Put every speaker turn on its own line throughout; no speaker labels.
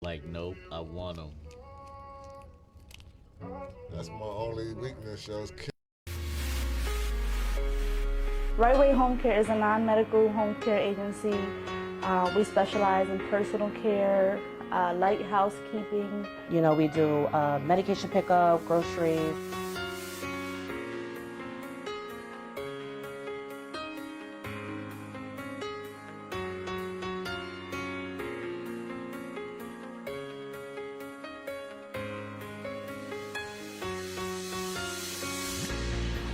Like, nope, I want them.
That's my only weakness, shows.
Right Way Home Care is a non-medical home care agency. We specialize in personal care, light housekeeping.
You know, we do medication pickup, groceries.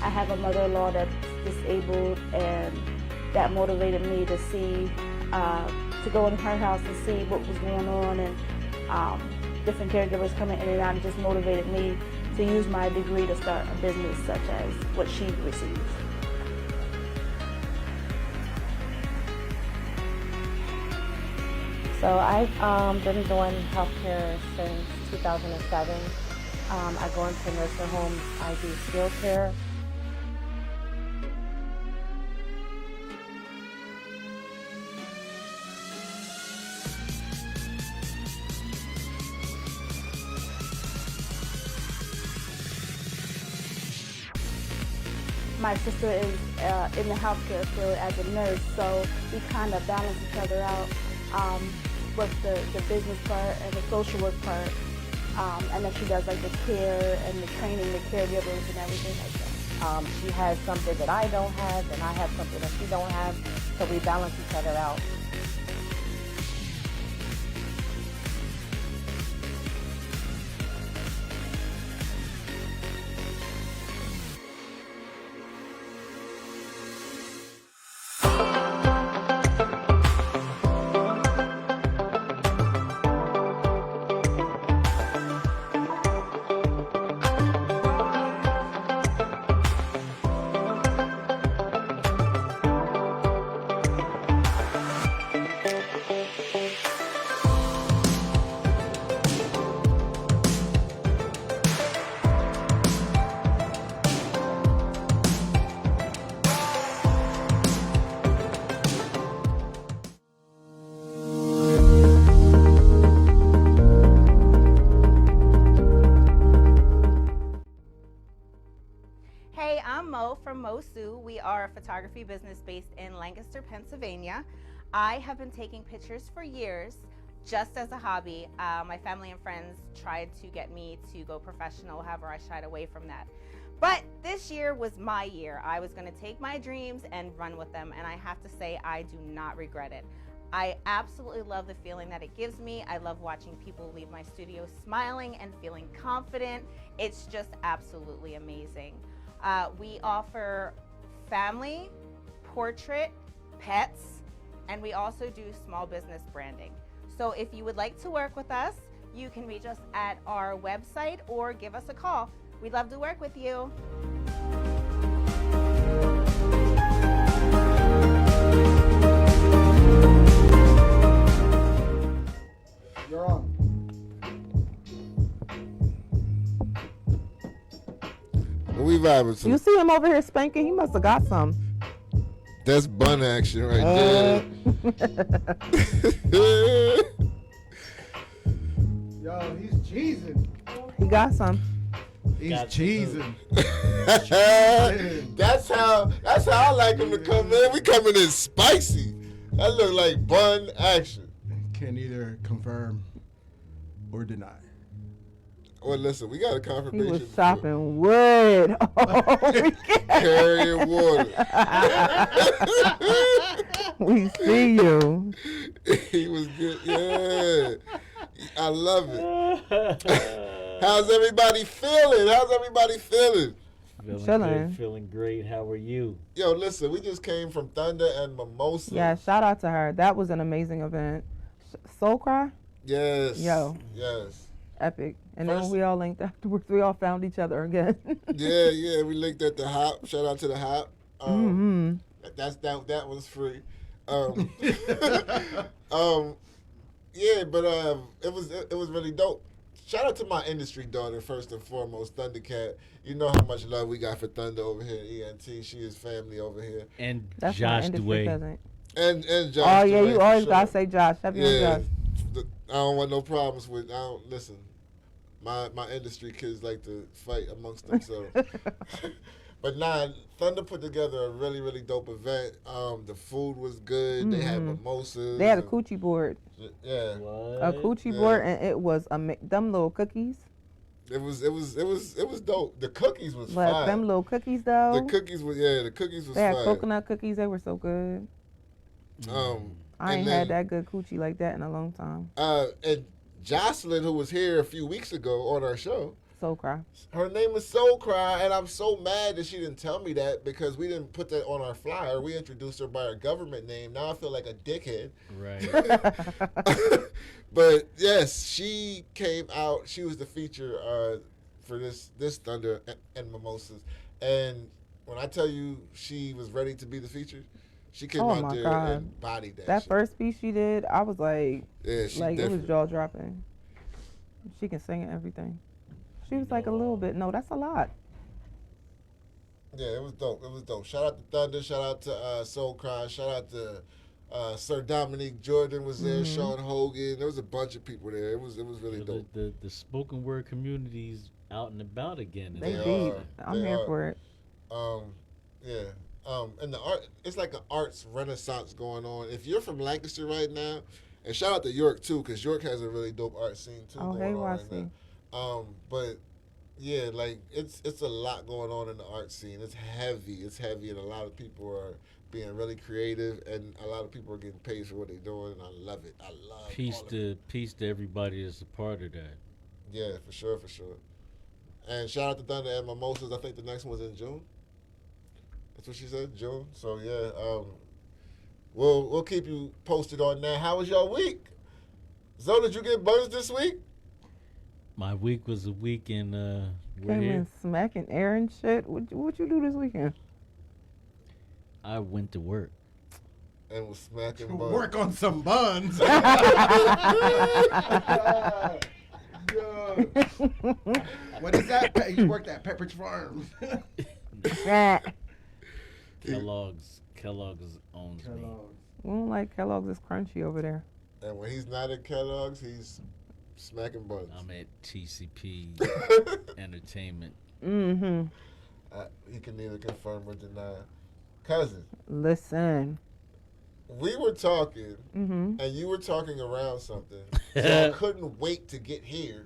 I have a mother-in-law that's disabled, and that motivated me to see, to go in her house and see what was going on, and different caregivers coming in and out. It just motivated me to use my degree to start a business such as what she receives.
So I've been doing healthcare since 2007. I go into nursing homes. I do skilled care.
My sister is in the healthcare field as a nurse, so we kind of balance each other out with the business part and the social work part. And then she does like the care and the training, the caregivers and everything like that.
She has something that I don't have, and I have something that she don't have, so we balance each other out.
Hey, I'm Mo from Mosu. We are a photography business based in Lancaster, Pennsylvania. I have been taking pictures for years just as a hobby. My family and friends tried to get me to go professional, however I shied away from that. But this year was my year. I was going to take my dreams and run with them, and I have to say I do not regret it. I absolutely love the feeling that it gives me. I love watching people leave my studio smiling and feeling confident. It's just absolutely amazing. We offer family, portrait, pets, and we also do small business branding. So if you would like to work with us, you can reach us at our website or give us a call. We'd love to work with you.
You're on.
What we vibing to?
You see him over here spanking? He must have got some.
That's bun action right there.
Yo, he's cheesing.
He got some.
He's
Got
cheesing.
That's how I like him to come in. We coming in spicy. That look like bun action.
Can either confirm or deny.
Well, listen, we got a
He
confirmation.
was chopping wood.
Carrying water.
We see you.
He was good. Yeah. I love it. How's everybody feeling?
Feeling
Chilling.
good, feeling great. How are you?
Yo, listen, we just came from Thunder and Mimosa.
Yeah, shout out to her. That was an amazing event. Soul Cry?
Yes.
Yo.
Yes.
Epic. And
First-
then we all linked afterwards. We all found each other again.
Yeah. We linked at the Hop. Shout out to the Hop. That was free. Yeah, but it was really dope. Shout out to my industry daughter first and foremost, Thundercat. You know how much love we got for Thunder over here at ENT. She is family over here.
And
That's my
Josh
industry
Dwayne.
peasant.
And Josh.
Oh, yeah,
Dwayne,
you
for
always
sure.
got to say Josh. Happy on
Yeah.
Josh.
I don't want no problems with. I don't listen. My industry kids like to fight amongst themselves. But nah, Thunder put together a really, really dope event. The food was good. They had mimosas.
They had a coochie board.
Yeah.
What?
A coochie board, and it was them little cookies.
It was dope. The cookies was
But
fire.
them little cookies though.
The cookies was
They had
fire.
coconut cookies. They were so good. I ain't had that good coochie like that in a long time.
And Jocelyn, who was here a few weeks ago on our show,
Soul Cry.
her name is Soul Cry, and I'm so mad that she didn't tell me that because we didn't put that on our flyer. We introduced her by her government name. Now I feel like a dickhead.
Right.
But yes, she came out. She was the feature for this Thunder and Mimosas. And when I tell you she was ready to be the feature, she came out there and bodied that
That
shit.
first piece she did, I was like,
Yeah, she
it was
different.
jaw dropping. She can sing and everything. She was like a little bit. No, that's a lot.
Yeah, it was dope. It was dope. Shout out to Thunder. Shout out to Soul Cry. Shout out to Sir Dominique Jordan was there. Sean Hogan. There was a bunch of people there. It was really dope.
The spoken word community's out and about again.
They
They
deep.
are.
I'm
They
here
are.
for it.
Yeah. And the art, it's like an arts renaissance going on. If you're from Lancaster right now, and shout out to York too, because York has a really dope art scene too
Oh,
going
hey,
on right
YC.
now. But yeah, like it's a lot going on in the art scene. It's heavy, and a lot of people are being really creative, and a lot of people are getting paid for what they're doing, and I love it. I love
Peace
all of it.
to everybody that's a part of that.
Yeah, for sure. And shout out to Thunder and Mimosas. I think the next one's in June. That's what she said, June. So yeah, we'll keep you posted on that. How was your week? Zoe, did you get buns this week?
My week was a week in we're
Came
here.
in smacking air and shit. What you do this weekend?
I went to work.
And was smacking buns.
Work on some buns. What is that? You worked at Pepperidge Farms.
Kellogg's owns me.
We don't like Kellogg's. It's crunchy over there.
And when he's not at Kellogg's, he's smacking buns.
I'm at TCP Entertainment.
Mm-hmm.
He can neither confirm or deny. Cousin,
Listen.
we were talking,
Mm-hmm.
and you were talking around something, so I couldn't wait to get here.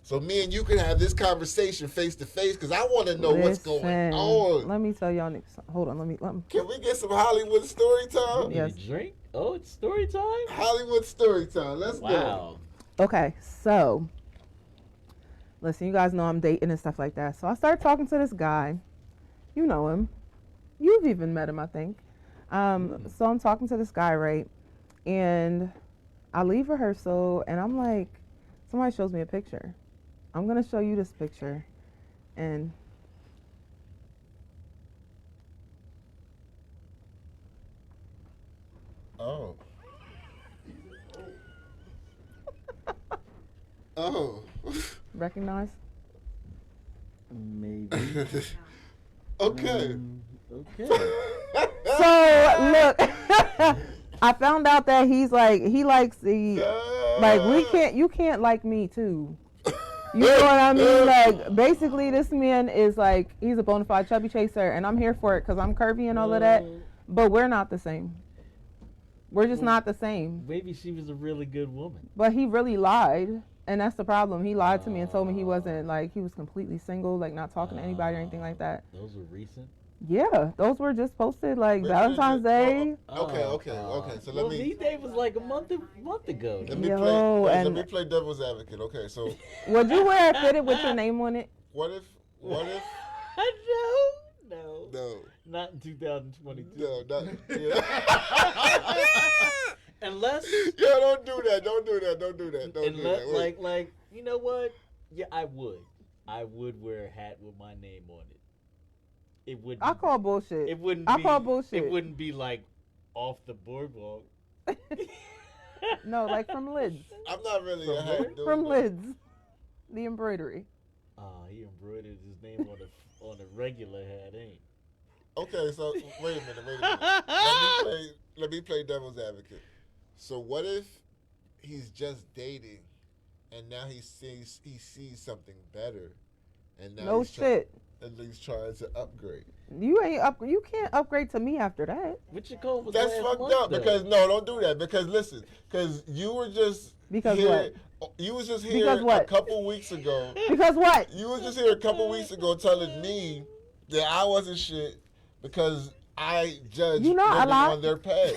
So me and you could have this conversation face to face because I want to know what's going on.
Let me tell y'all niggas. Hold on. Let me.
Can we get some Hollywood story time?
Need
Yes.
a drink? Oh, it's story time?
Hollywood story time. Let's go.
Wow.
Okay, so listen, you guys know I'm dating and stuff like that. So I started talking to this guy. You know him. You've even met him, I think. So I'm talking to this guy, right? And I leave rehearsal, and I'm like, somebody shows me a picture. I'm gonna show you this picture, and
Oh. Oh.
recognize.
Maybe.
Okay.
Okay.
So look, I found out that he likes the you can't like me too. You know what I mean? Like basically, this man is like he's a bona fide chubby chaser, and I'm here for it because I'm curvy and all of that. But we're not the same. We're just not the same.
Maybe she was a really good woman.
But he really lied, and that's the problem. He lied to me and told me he wasn't like he was completely single, like not talking to anybody or anything like that.
Those were recent.
Yeah, those were just posted like Valentine's Day.
Okay. So let me
These days was like a month ago.
let me
Yo,
play. Let
and-
me play devil's advocate. Okay, so
Would you wear a fitted with your name on it?
what if
No, not in 2022.
no, not yeah.
Unless,
Yo, don't do that. Don't do that. Wait.
like, you know what? Yeah, I would wear a hat with my name on it. It would.
I call bullshit.
It wouldn't.
I
be,
call bullshit.
It wouldn't be like off the boardwalk.
No, like from Lids.
I'm not really a hat dude.
From
but-
Lids. The embroidery.
He embroidered his name on a regular hat, ain't?
Okay, so wait a minute. Let me play devil's advocate. So what if he's just dating, and now he sees something better, and now
No
he's
shit.
And he's trying to upgrade.
You ain't up. You can't upgrade to me after that.
What you call was
That's
last
fucked
month,
up.
though?
Because no, don't do that. Because listen, because you were just
Because
here. You was just here
Because what?
a couple weeks ago.
Because what?
You was just here a couple weeks ago telling me that I wasn't shit because I judge
You know,
women
a lot-
on their past.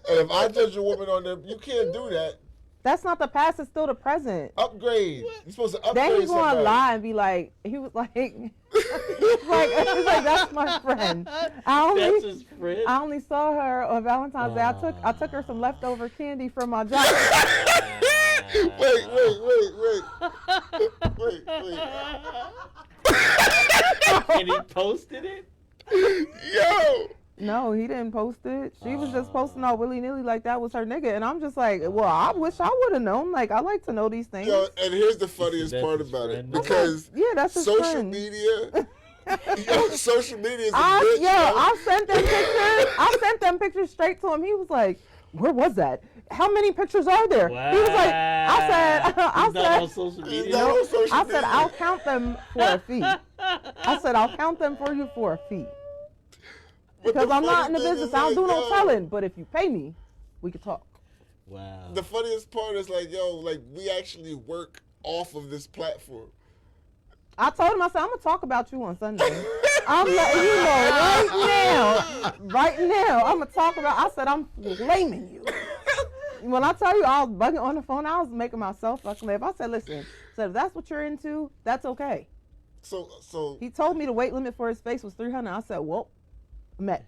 And if I judge a woman on their, you can't do that.
That's not the past. It's still the present.
Upgrade. You're supposed to upgrade.
Then he's gonna
somebody.
lie and be like, he was like, he's like, that's my friend.
That's his friend.
I only saw her on Valentine's Day. I took her some leftover candy from my job.
Wait.
And he posted it?
Yo.
No, he didn't post it. She was just posting all willy nilly like that was her nigga, and I'm just like, well, I wish I would have known. Like, I like to know these things.
Yo, and here's the funniest
That's
part
his
about it,
friend.
because
Yeah, that's his
social
friend.
media, social media is a bitch.
I sent them pictures. I sent them pictures straight to him. He was like, "Where was that? How many pictures are there?"
Wow.
He was like, "I
He's not on
said,
social
He's
media.
not on social
I said,
media.
I'll count them for a fee. I said, I'll count them for you for a fee
But
because
the
I'm not
funny
in the
thing
business.
is,
I don't do
like,
no
yo,
telling. But if you pay me, we could talk."
Wow.
The funniest part is like, yo, like we actually work off of this platform.
I told him, I said, I'm gonna talk about you on Sunday. I'm letting you know right now, I'm gonna talk about. I said, I'm blaming you. When I tell you I was bugging on the phone, I was making myself fucking laugh. I said, listen, so if that's what you're into, that's okay.
So
He told me the weight limit for his face was 300. I said, well, met.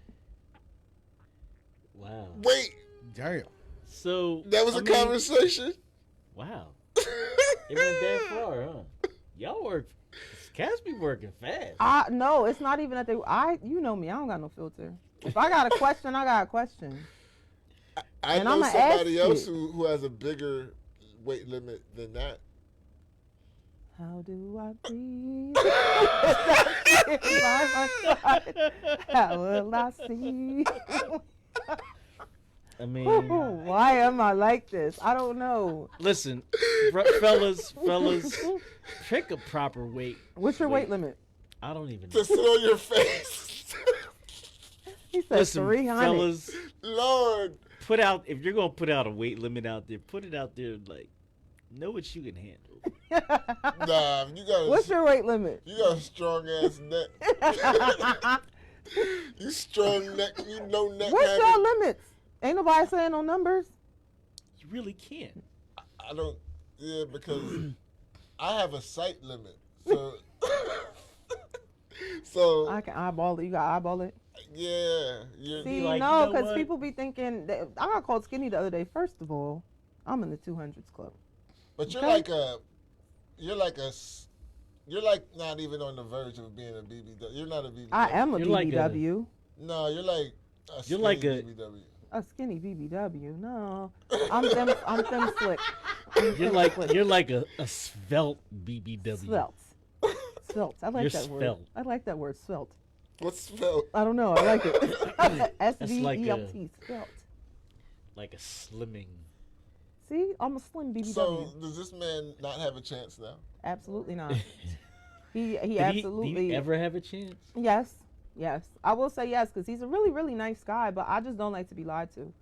Wow.
wait,
Damn.
So
that was
I
a
mean,
conversation.
Wow. It went that far, huh? Y'all work. Cats be working fast.
No, it's not even that you know me, I don't got no filter. If I got a question, I got a question.
I
And
know
I'ma
somebody
ask
else
you.
who has a bigger weight limit than that.
How do I breathe? By my side, how will I see?
I mean,
Why am I like this? I don't know.
listen, fellas, pick a proper weight.
What's your weight limit?
I don't even know.
To sit on your face.
He said
Listen,
300.
fellas,
Lord.
put out, if you're gonna put out a weight limit out there, put it out there like, know what you can handle.
Nah, you got
What's your weight limit?
you got a strong ass neck. You strong neck, you know neck.
What's
having-
your limits? Ain't nobody saying no numbers.
You really can't.
I don't. Yeah, because I have a sight limit. So, so
I can eyeball it. You got to eyeball it.
yeah, you're,
See,
like,
no,
you know
because
what?
people be thinking that I got called skinny the other day. First of all, I'm in the 200s club.
but you're
Okay.
you're like not even on the verge of being a BBW. You're not a BBW.
I am a
You're like a-
BBW.
No, you're like a
You're like
skinny
a-
BBW.
A skinny BBW. No, I'm them slick.
You're like a svelte BBW.
Svelte. Svelte. I like
You're
that word.
svelte.
I like that word, svelte.
What's spelled?
I don't know. I like it. S-V-E-L-T. Svelte.
Like a slimming.
See, I'm a slim BBW.
So does this man not have a chance now?
Absolutely not. He
Did
absolutely.
Did he ever have a chance?
Yes. I will say yes because he's a really, really nice guy, but I just don't like to be lied to.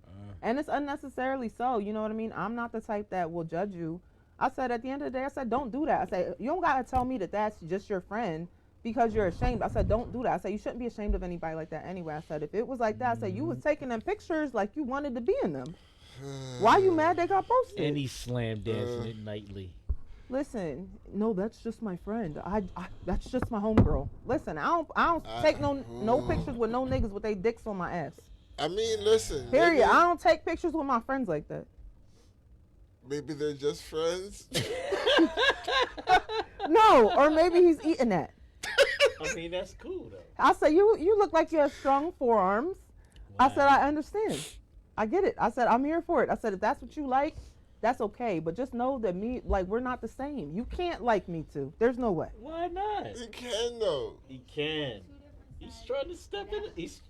And it's unnecessarily so. You know what I mean? I'm not the type that will judge you. I said at the end of the day, I said, don't do that. I said, you don't got to tell me that that's just your friend because you're ashamed. I said, don't do that. I said, you shouldn't be ashamed of anybody like that anyway. I said, if it was like that, I said, you was taking them pictures like you wanted to be in them. Why you mad they got posted?
And he slam dancing it nightly.
Listen, no, that's just my friend. I that's just my homegirl. Listen, I don't take no pictures with no niggas with they dicks on my ass.
I mean, listen.
Period.
Maybe,
I don't take pictures with my friends like that.
maybe they're just friends.
No, or maybe he's eating that.
I mean, that's cool though.
I said, you look like you have strong forearms. I said, I understand. I get it. I said, I'm here for it. I said, if that's what you like, that's okay. But just know that we're not the same. You can't like me too. There's no way.
Why not?
You can though.
He can. He's trying to step in. He's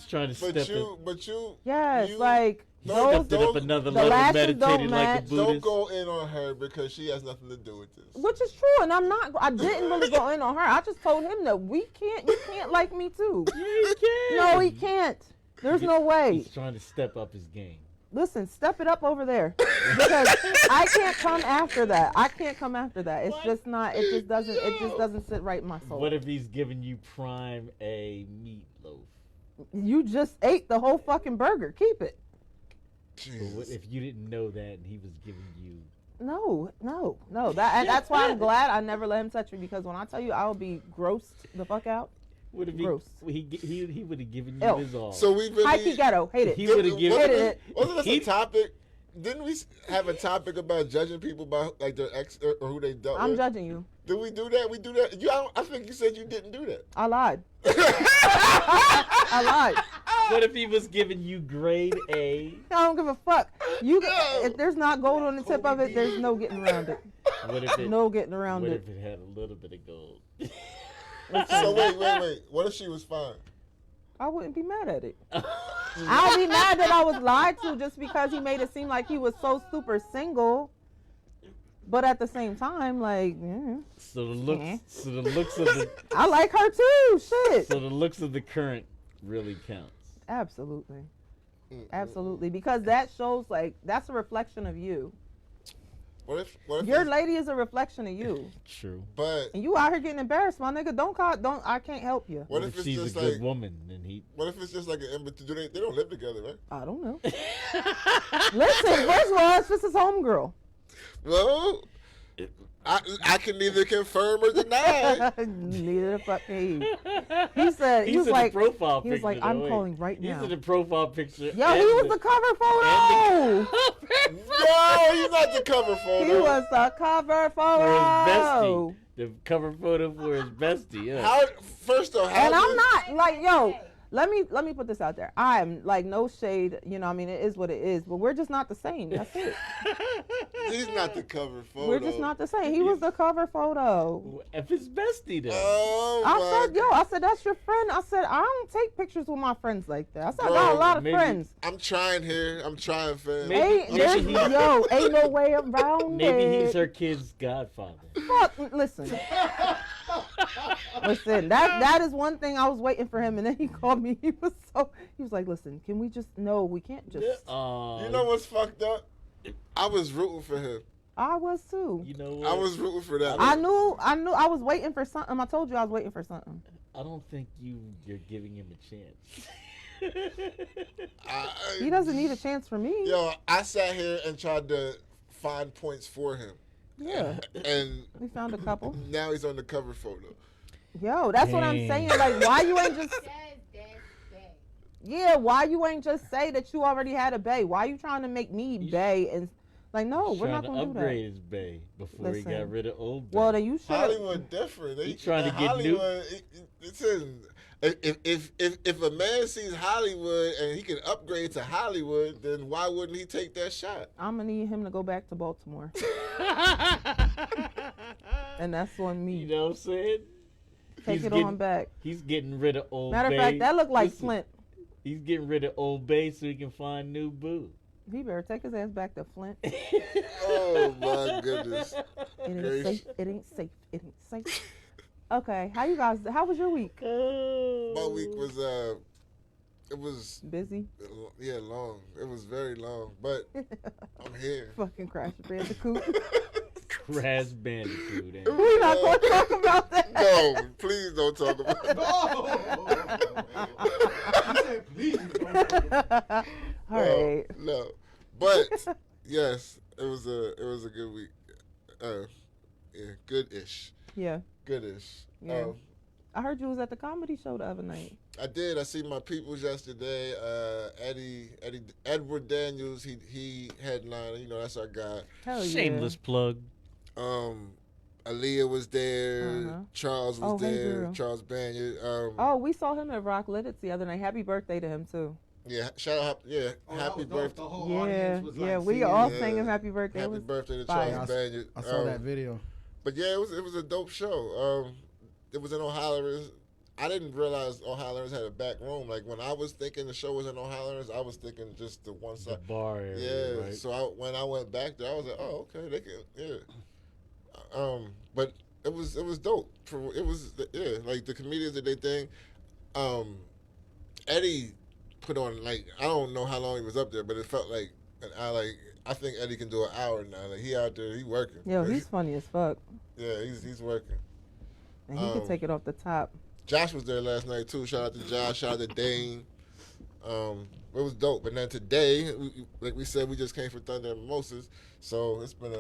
trying to
But
step in.
you,
Yes,
you,
like
Stepped it up another
the
level,
lashes
meditated
don't
like a
match.
Don't
Buddhist.
go in on her because she has nothing to do with this.
Which is true, and I didn't really go in on her. I just told him that you can't like me too.
Yeah, he can.
No, he can't. There's no way.
He's trying to step up his game.
Listen, step it up over there. Because I can't come after that. I can't come after that. It's just not, it just doesn't sit right in my soul.
What if he's giving you prime a meatloaf?
You just ate the whole fucking burger. Keep it.
But what if you didn't know that and he was giving you?
No. That's why I'm glad I never let him touch me, because when I tell you I will be grossed the fuck out.
What if
Gross.
he would have given you
Ew.
his all?
So we really.
High key ghetto. Hate it.
He would have given.
Hated it.
Wasn't this a topic? Didn't we have a topic about judging people by like their ex or who they dealt
I'm
with?
judging you.
Did we do that? We do that. I think you said you didn't do that.
I lied. I lied.
What if he was giving you grade A?
I don't give a fuck. If there's not gold on the tip of it, there's no getting around it.
What if it?
No getting around
What
it.
if it had a little bit of gold?
So wait. What if she was fine?
I wouldn't be mad at it. I'll be mad that I was lied to just because he made it seem like he was so super single. But at the same time, like, yeah.
So the looks of the
I like her too. Shit.
so the looks of the current really counts.
Absolutely. Absolutely. Because that shows, like, that's a reflection of you.
What if
Your lady is a reflection of you.
True.
But
And you out here getting embarrassed, my nigga. I can't help you.
what if it's
she's
just
a good
like
woman and he?
what if it's just like an in-between? They don't live together, right?
I don't know. Listen, first of all, it's just his homegirl.
Well, I can neither confirm or deny.
Neither the fuck can he. He said, he
He's
was
in
like,
the profile
he was
picture.
like,
though,
I'm
wait.
calling right
He's
now.
in the profile picture.
Yo, he was the cover photo.
No, he's not the cover photo.
He was the cover
For his
photo.
bestie. The cover photo for his bestie. Yeah.
How? First off, how
And I'm
did-
not like, yo, let me put this out there. I'm like, no shade, you know, I mean, it is what it is, but we're just not the same. That's it.
He's not the cover photo.
We're just not the same. He was the cover photo.
If his bestie then.
Oh
I said, that's your friend. I said, I don't take pictures with my friends like that. I said, I
Bro,
got a lot of
maybe-
friends.
I'm trying here. I'm trying, fam.
Maybe-
Ain't no way around
Maybe
it.
he's her kid's godfather.
Fuck, listen. Listen, that is one thing I was waiting for him, and then he called me. He was like, listen, can we just, no, we can't just.
You know what's fucked up? I was rooting for him.
I was too.
You know what?
I was rooting for that.
I knew I was waiting for something. I told you I was waiting for something.
I don't think you're giving him a chance.
He doesn't need a chance for me.
Yo, I sat here and tried to find points for him.
Yeah.
And
We found a couple.
now he's on the cover photo.
Yo, that's what I'm
Dang.
saying. Like, why you ain't just. Yeah, why you ain't just say that you already had a bae? Why you trying to make me bae? And like, no,
He's
we're not
trying
gonna
to
do
upgrade
that.
his bay before he
Listen.
got rid of old bay.
Well, then you should.
Hollywood different.
He trying to get
Hollywood, it says if a man sees Hollywood and he can upgrade to Hollywood, then why wouldn't he take that shot?
I'm gonna need him to go back to Baltimore, and that's on me.
You know what I'm saying?
Take
He's
it
getting-
on back.
He's getting rid of old
Matter of
bay.
fact, that looked like
Listen,
Flint.
He's getting rid of old bay so he can find new boo.
He better take his ass back to Flint.
Oh my goodness.
It ain't
Grace.
safe. It ain't safe. It ain't safe. Okay, how you guys? How was your week?
My week was it was
Busy.
long. It was very long, but I'm here.
Fucking Crash Bandicoot.
Crash Bandicoot. ain't
We're not gonna talk about that.
No, please don't talk about it.
All right.
No. But yes, it was a good week. Yeah, good-ish.
Yeah.
Good-ish.
Yeah. I heard you was at the comedy show the other night.
I did. I see my peoples yesterday. Edward Daniels. He headlined. You know, that's our guy.
Hell yeah.
Shameless plug.
Aaliyah was there.
Uh-huh.
Charles was
Oh, hey,
there.
girl.
Charles Banyard.
Oh, we saw him at Rock Lidditz the other night. Happy birthday to him too.
Yeah. Shout out. Yeah. Happy birthday.
The whole
Yeah,
audience was
yeah.
like
We
singing.
all
Yeah.
sang him happy birthday. It
Happy
was
birthday to
fire.
Charles Banyard.
I saw that video.
But yeah, it was a dope show. It was in O'Halloran. I didn't realize Ohio Learners had a back room. Like when I was thinking the show was in Ohio Learners, I was thinking just the one
The
side.
bar area, right?
So when I went back there, I was like, oh, okay, they can, yeah. But it was dope. Like the comedians that they think. Eddie put on like I don't know how long he was up there, but it felt like an hour. Like I think Eddie can do an hour now. Like he out there, he working.
Yo, he's funny as fuck.
Yeah, he's working.
And he could take it off the top.
Josh was there last night too. Shout out to Josh. Shout out to Dane. It was dope. But then today, like we said, we just came for Thunder and Mimosas, so it's been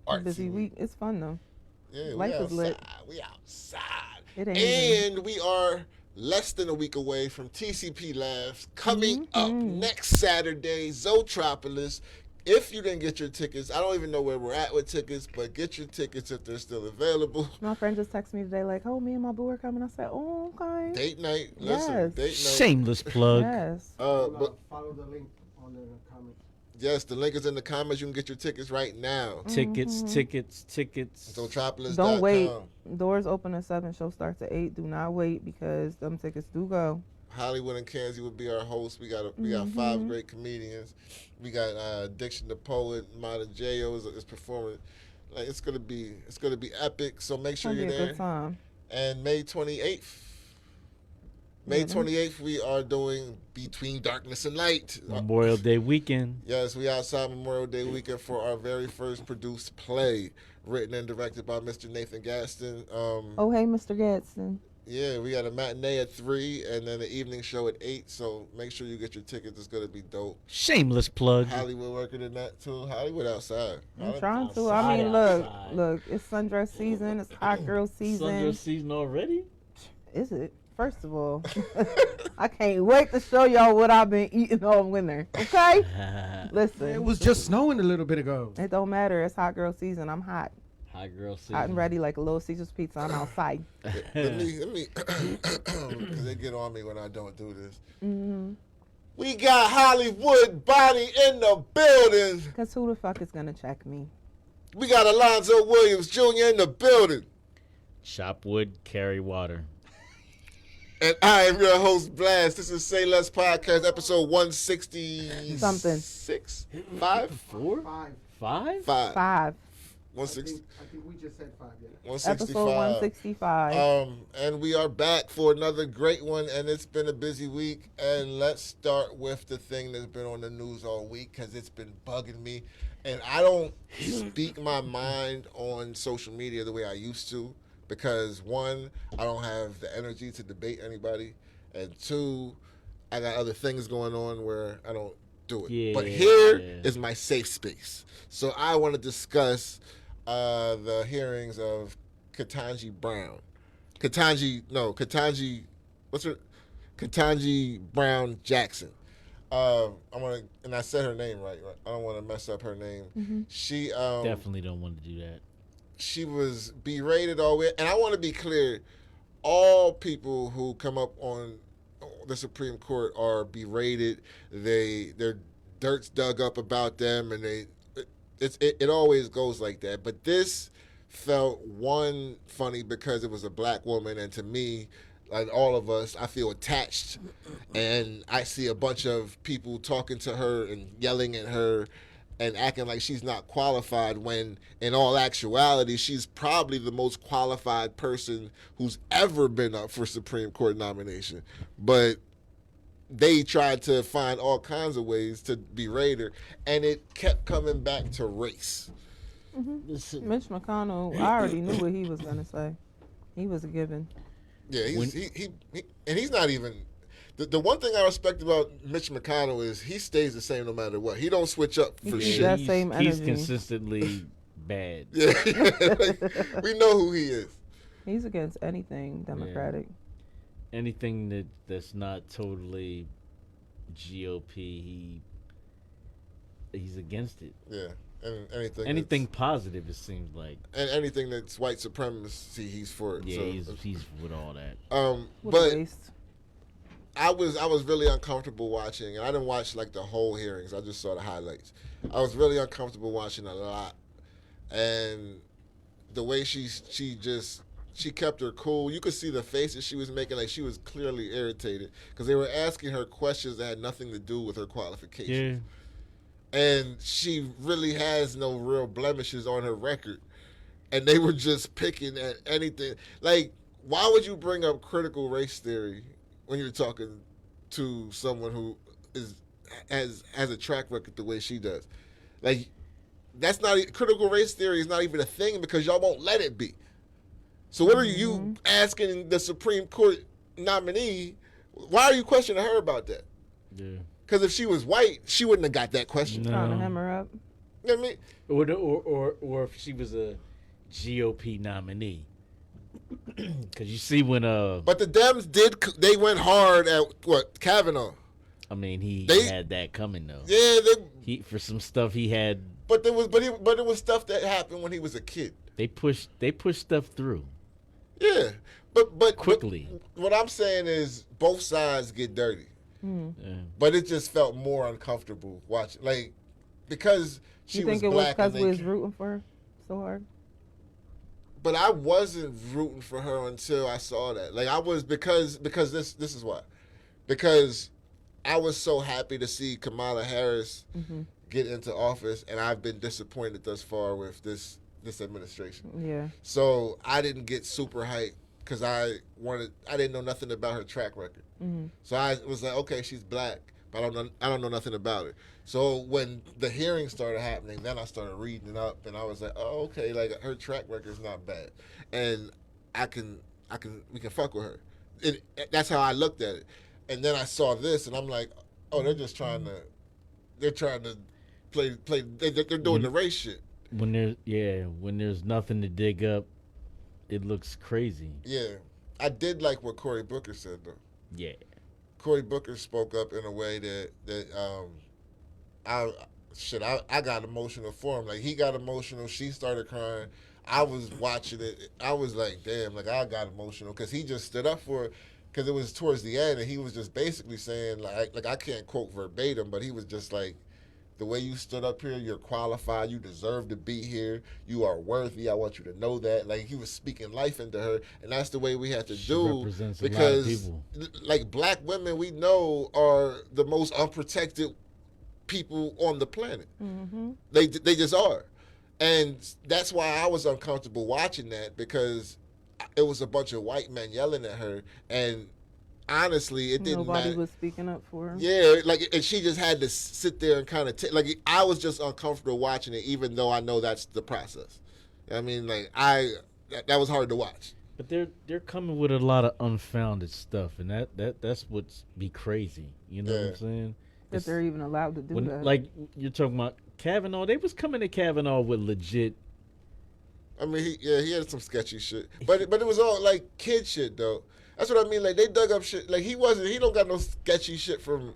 a
busy week. It's fun though.
Yeah,
life is lit.
We outside.
It ain't
And we are less than a week away from TCP Labs coming up next Saturday, Zootropolis. If you didn't get your tickets, I don't even know where we're at with tickets, but get your tickets if they're still available.
My friend just texted me today like, oh, me and my boo are coming. I said, oh, okay.
Date night.
Yes.
Listen, date night.
Shameless plug.
Yes.
But
Follow the link on the comments.
yes, the link is in the comments. You can get your tickets right now.
Tickets.
Zootropolis.com.
Don't wait. Doors open at 7. Show starts at 8. Do not wait because them tickets do go.
Hollywood and Kanzi will be our host. We got 5 great comedians. We got Diction the Poet, Mata J.O. is performing. Like it's gonna be epic. So make sure you're
It'll be a
there.
good time.
And May 28th. May 28th, we are doing Between Darkness and Light.
Memorial Day weekend.
Yes, we outside Memorial Day weekend for our very first produced play, written and directed by Mr. Nathan Gaston.
Oh, hey, Mr. Gadsden.
Yeah, we got a matinee at 3 and then an evening show at 8. So make sure you get your tickets. It's gonna be dope.
Shameless plug.
Hollywood working in that too. Hollywood outside.
I'm trying to. I mean, look, it's sundress season. It's hot girl season.
Sundress season already?
Is it? First of all, I can't wait to show y'all what I've been eating all winter. Okay? Listen.
It was just snowing a little bit ago.
It don't matter. It's hot girl season. I'm hot.
Hot girl season.
Hot and ready like a Little Caesar's pizza. I'm outside.
Let me, because they get on me when I don't do this.
Mm-hmm.
We got Hollywood Body in the building.
Because who the fuck is going to check me?
We got Alonzo Williams Jr. in the building.
Chop wood, carry water.
And I am your host, Blast. This is SayLess Podcast, episode 160
something.
6? 5?
4? 5?
5.
160.
I think we just said 5, yeah.
165.
Episode 165.
And we are back for another great one, and it's been a busy week. And let's start with the thing that's been on the news all week because it's been bugging me. And I don't speak my mind on social media the way I used to because, 1, I don't have the energy to debate anybody, and 2, I got other things going on where I don't do it.
Yeah,
but here is my safe space. So I want to discuss the hearings of Ketanji Brown Jackson. And I said her name right. I don't want to mess up her name.
Mm-hmm.
She
definitely don't want to do that.
She was berated all the way, and I want to be clear: all people who come up on the Supreme Court are berated. Their dirt's dug up about them, and it always goes like that. But this felt funny because it was a black woman, and to me, like all of us, I feel attached, and I see a bunch of people talking to her and yelling at her and acting like she's not qualified when in all actuality she's probably the most qualified person who's ever been up for Supreme Court nomination. But they tried to find all kinds of ways to berate her, and it kept coming back to race.
Mm-hmm. Mitch McConnell, I already knew what he was going to say. He was a given.
Yeah, he's not even. The one thing I respect about Mitch McConnell is he stays the same no matter what. He don't switch up for shit.
That same energy.
He's consistently bad.
Yeah, like, we know who he is.
He's against anything Democratic.
Yeah. Anything that's not totally GOP, he's against it.
Yeah, and
anything positive, it seems like.
And anything that's white supremacy, he's for it.
Yeah,
so,
he's with all that.
But I was really uncomfortable watching, and I didn't watch like the whole hearings. I just saw the highlights. I was really uncomfortable watching a lot, and the way she just she kept her cool. You could see the faces she was making, like she was clearly irritated because they were asking her questions that had nothing to do with her qualifications.
Yeah.
And she really has no real blemishes on her record. And they were just picking at anything. Like, why would you bring up critical race theory when you're talking to someone who has a track record the way she does? Like, that's not critical race theory is not even a thing because y'all won't let it be. So what are you asking the Supreme Court nominee? Why are you questioning her about that?
Yeah.
Because if she was white, she wouldn't have got that question.
No.
Trying to hem her up.
You know what I mean?
Or if she was a GOP nominee. Because you see when
But the Dems they went hard at what, Kavanaugh.
I mean he had that coming though.
Yeah,
for some stuff he had.
But it was stuff that happened when he was a kid.
They pushed stuff through.
Yeah, but
quickly.
What I'm saying is both sides get dirty.
Yeah.
But it just felt more uncomfortable watching, like, because she was black. You think it was
because we was rooting for her so hard?
But I wasn't rooting for her until I saw that. Like, I was because this is why. Because I was so happy to see Kamala Harris get into office, and I've been disappointed thus far with this administration.
Yeah.
So I didn't get super hyped because I didn't know nothing about her track record. So I was like, okay, she's black, but I don't know nothing about it. So when the hearings started happening, then I started reading up, and I was like, oh, okay, like her track record's not bad, and we can fuck with her. That's how I looked at it. And then I saw this, and I'm like, oh, they're trying to play. They're doing the race shit.
When there's nothing to dig up, it looks crazy.
Yeah, I did like what Cory Booker said though.
Yeah,
Cory Booker spoke up in a way that I got emotional for him. Like, he got emotional, she started crying. I was watching it. I was like, damn, like, I got emotional because he just stood up for it. Because it was towards the end, and he was just basically saying, like I can't quote verbatim, but he was just like, the way you stood up here, you're qualified, you deserve to be here, you are worthy, I want you to know that. Like, he was speaking life into her, and that's the way we have to do. Because, like, black women, we know, are the most unprotected people on the planet. They just are. And that's why I was uncomfortable watching that, because it was a bunch of white men yelling at her, and honestly, it didn't matter.
Nobody was speaking up for her.
Yeah, like, and she just had to sit there and kind of like, I was just uncomfortable watching it, even though I know that's the process. I mean, like, that was hard to watch.
But they're coming with a lot of unfounded stuff, and that's what's be crazy. You know what I'm saying?
That they're even allowed to do that.
Like, you're talking about Kavanaugh, they was coming to Kavanaugh with legit.
I mean, he had some sketchy shit, but it was all like kid shit though. That's what I mean. Like, they dug up shit. Like, he don't got no sketchy shit from.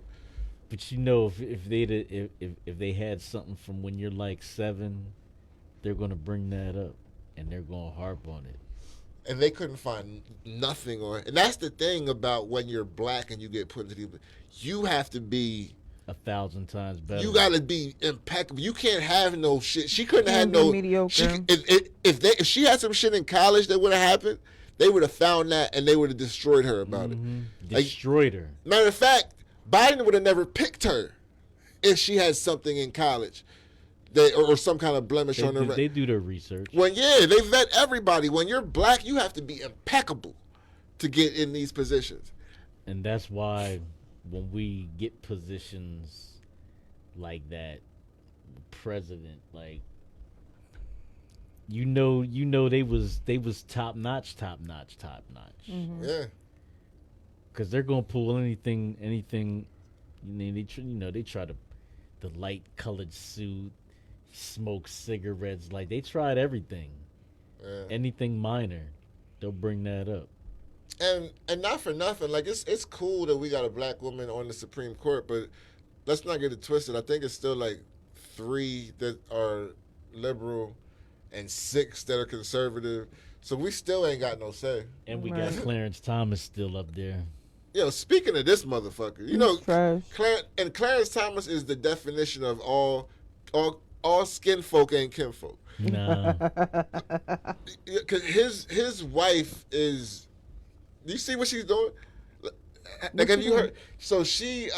But you know, if they had something from when you're like 7, they're gonna bring that up, and they're gonna harp on it.
And they couldn't find nothing on it. And that's the thing about when you're black and you get put into the, you have to be
1,000 times better.
You gotta be impeccable. You can't have no shit. She couldn't have no
mediocre.
If she had some shit in college that would have happened, they would have found that and they would have destroyed her about it.
Destroyed her.
Matter of fact, Biden would have never picked her if she had something in college, or some kind of blemish on her.
They do their research.
They vet everybody. When you're black, you have to be impeccable to get in these positions.
And that's why when we get positions like that, president, like, you know they was top notch.
Yeah.
Because they're gonna pull anything. They try the light colored suit, smoke cigarettes. Like, they tried everything.
Yeah.
Anything minor, they'll bring that up.
And not for nothing, like, it's cool that we got a black woman on the Supreme Court, but let's not get it twisted. I think it's still like 3 that are liberal and 6 that are conservative. So we still ain't got no say.
And we got Clarence Thomas still up there.
Yo, speaking of this motherfucker, you know, Clarence Thomas is the definition of all skin folk ain't kinfolk.
Nah.
Because his wife is. Do you see what she's doing? Like, have you heard? So she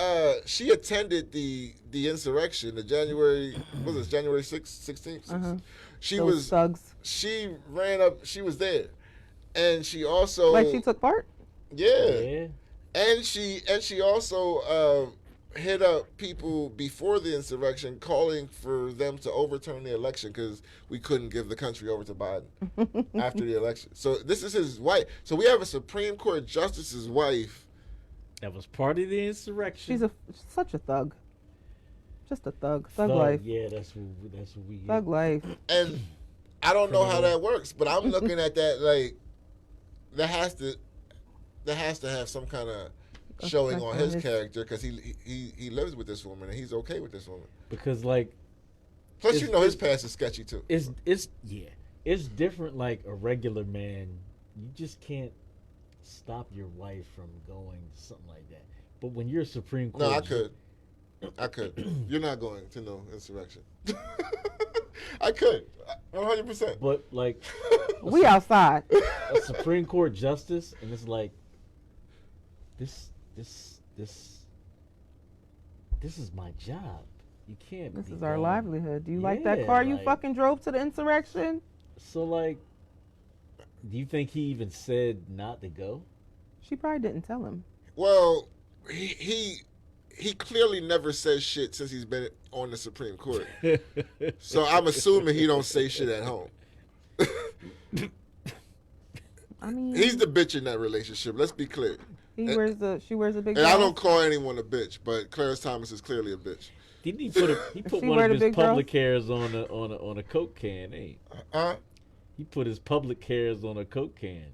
attended the insurrection, the January, what was it, January 16th? She
Those
was
thugs.
She ran up. She was there, and she also
Like she took part.
yeah. And she also hit up people before the insurrection, calling for them to overturn the election because we couldn't give the country over to Biden after the election. So this is his wife. So we have a Supreme Court justice's wife
That was part of the insurrection.
She's such a thug. Just a thug. Thug life.
Yeah, that's what we get.
Thug life.
and I don't know how that works, but I'm looking at that like that has to have some kind of showing on his character because he lives with this woman and he's okay with this woman.
Because like,
plus you know his past is sketchy too.
It's different. Like a regular man, you just can't stop your wife from going something like that. But when you're a Supreme Court,
No, I could. You're not going to no insurrection. I could, 100%.
But like,
We outside.
a Supreme Court justice, and it's like, this is my job. You can't.
This
be
is our
going-
livelihood. Do you like that
Yeah,
car you
like-
fucking drove to the insurrection?
So like, do you think he even said not to go?
She probably didn't tell him.
Well, he clearly never says shit since he's been on the Supreme Court. So I'm assuming he don't say shit at home.
I mean,
He's the bitch in that relationship. Let's be clear.
she wears a big
And I
dress.
don't call anyone a bitch, but Clarence Thomas is clearly a bitch.
Didn't he put
She
one
wear
of
the
his
big
public hairs on a Coke can?
Huh?
He put his public hairs on a Coke can.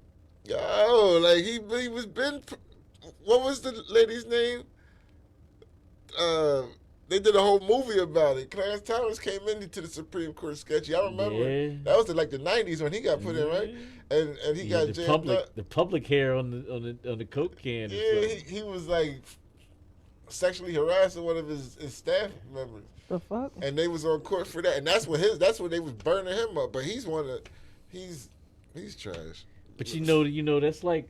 Yo, like he was been. What was the lady's name? They did a whole movie about it. Clarence Thomas came into the Supreme Court sketchy. I remember
Yeah.
that was in like the '90s when he got put in, right? And he got jammed up.
The public hair on the Coke can.
Yeah, he was like sexually harassing one of his staff members,
The fuck?
and they was on court for that. And that's when they was burning him up. But he's trash.
But you know that's like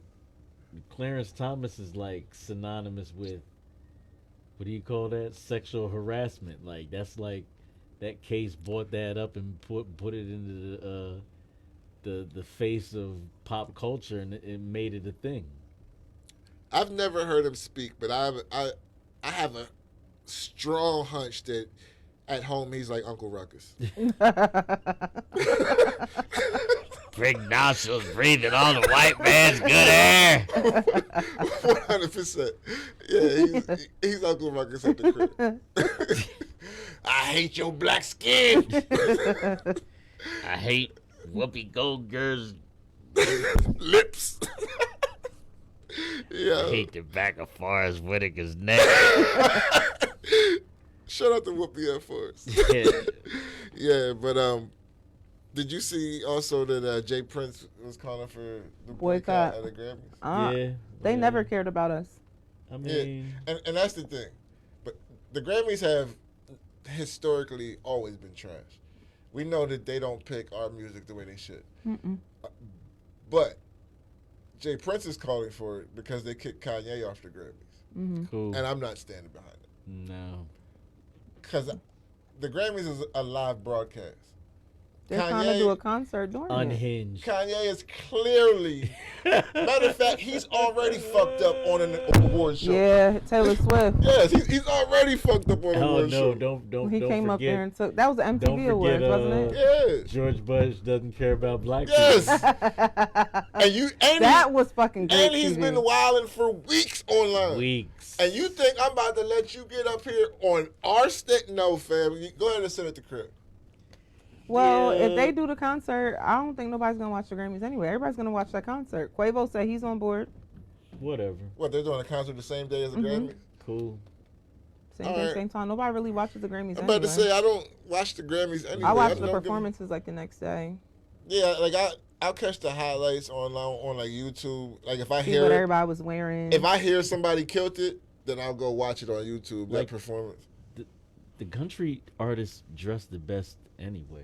Clarence Thomas is like synonymous with, what do you call that? Sexual harassment. Like that's like that case brought that up and put it into the face of pop culture, and it made it a thing.
I've never heard him speak, but I have a strong hunch that at home he's like Uncle Ruckus.
Big nostrils breathing all the white man's good air.
100%. Yeah, he's Uncle Ruckus at the crib. I hate your black skin.
I hate Whoopi Goldberg's.
Lips. Yeah.
the back of Forrest Whitaker's neck.
Shout out to Whoopi at first. Yeah, but did you see also that Jay Prince was calling for the boycott at the Grammys?
Yeah,
They
yeah.
never cared about us.
I mean,
And that's the thing. But the Grammys have historically always been trash. We know that they don't pick our music the way they should. But Jay Prince is calling for it because they kicked Kanye off the Grammys.
cool.
And I'm not standing behind it.
No.
Because the Grammys is a live broadcast.
They're trying to do a concert during it.
Unhinged.
Kanye is clearly, matter of fact, he's already fucked up on an award show.
Yeah, Taylor Swift.
Yes, he's already fucked up on an
Oh
award
no!
show.
Don't
He
don't
came
forget,
up there and took. That was the
don't
MTV Awards,
forget,
wasn't it?
Yeah.
George Bush doesn't care about black
Yes.
people.
That
was fucking great.
And he's
TV.
been wilding for weeks online.
Weeks.
And you think I'm about to let you get up here on our stick? No, fam. Go ahead and sit at the crib.
Well,
Yeah.
if they do the concert, I don't think nobody's gonna watch the Grammys anyway. Everybody's gonna watch that concert. Quavo said he's on board.
Whatever.
What, they're doing a concert the same day as the Grammys?
Cool.
Same
All
day,
right.
same time. Nobody really watches the Grammys
I'm
anyway.
about to say I don't watch the Grammys anyway.
I watch the
don't give-
performances like the next day.
Yeah, like I'll catch the highlights on like YouTube. Like if I
See
hear
what
it,
everybody was wearing.
if I hear somebody killed it, then I'll go watch it on YouTube.
Like-
that performance.
The country artists dress the best anyway.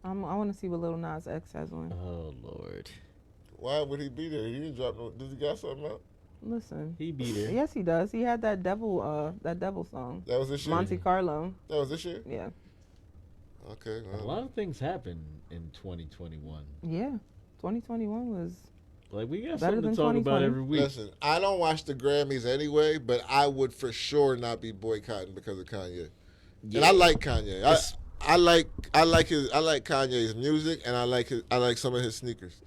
I want to see what Lil Nas X has on.
Oh Lord,
Why would he be there? He didn't drop no. Did he got something out?
Listen.
he be there.
Yes, he does. He had that devil song.
That was this year.
Monte Carlo.
That was this year.
Yeah.
Okay.
A lot of things happened in 2021.
Yeah. 2021 was
Like we got
Better
something to
than
talk about
2020.
every week.
Listen, I don't watch the Grammys anyway, but I would for sure not be boycotting because of Kanye.
Yeah.
And I like Kanye. I like Kanye's music, and I like some of his sneakers.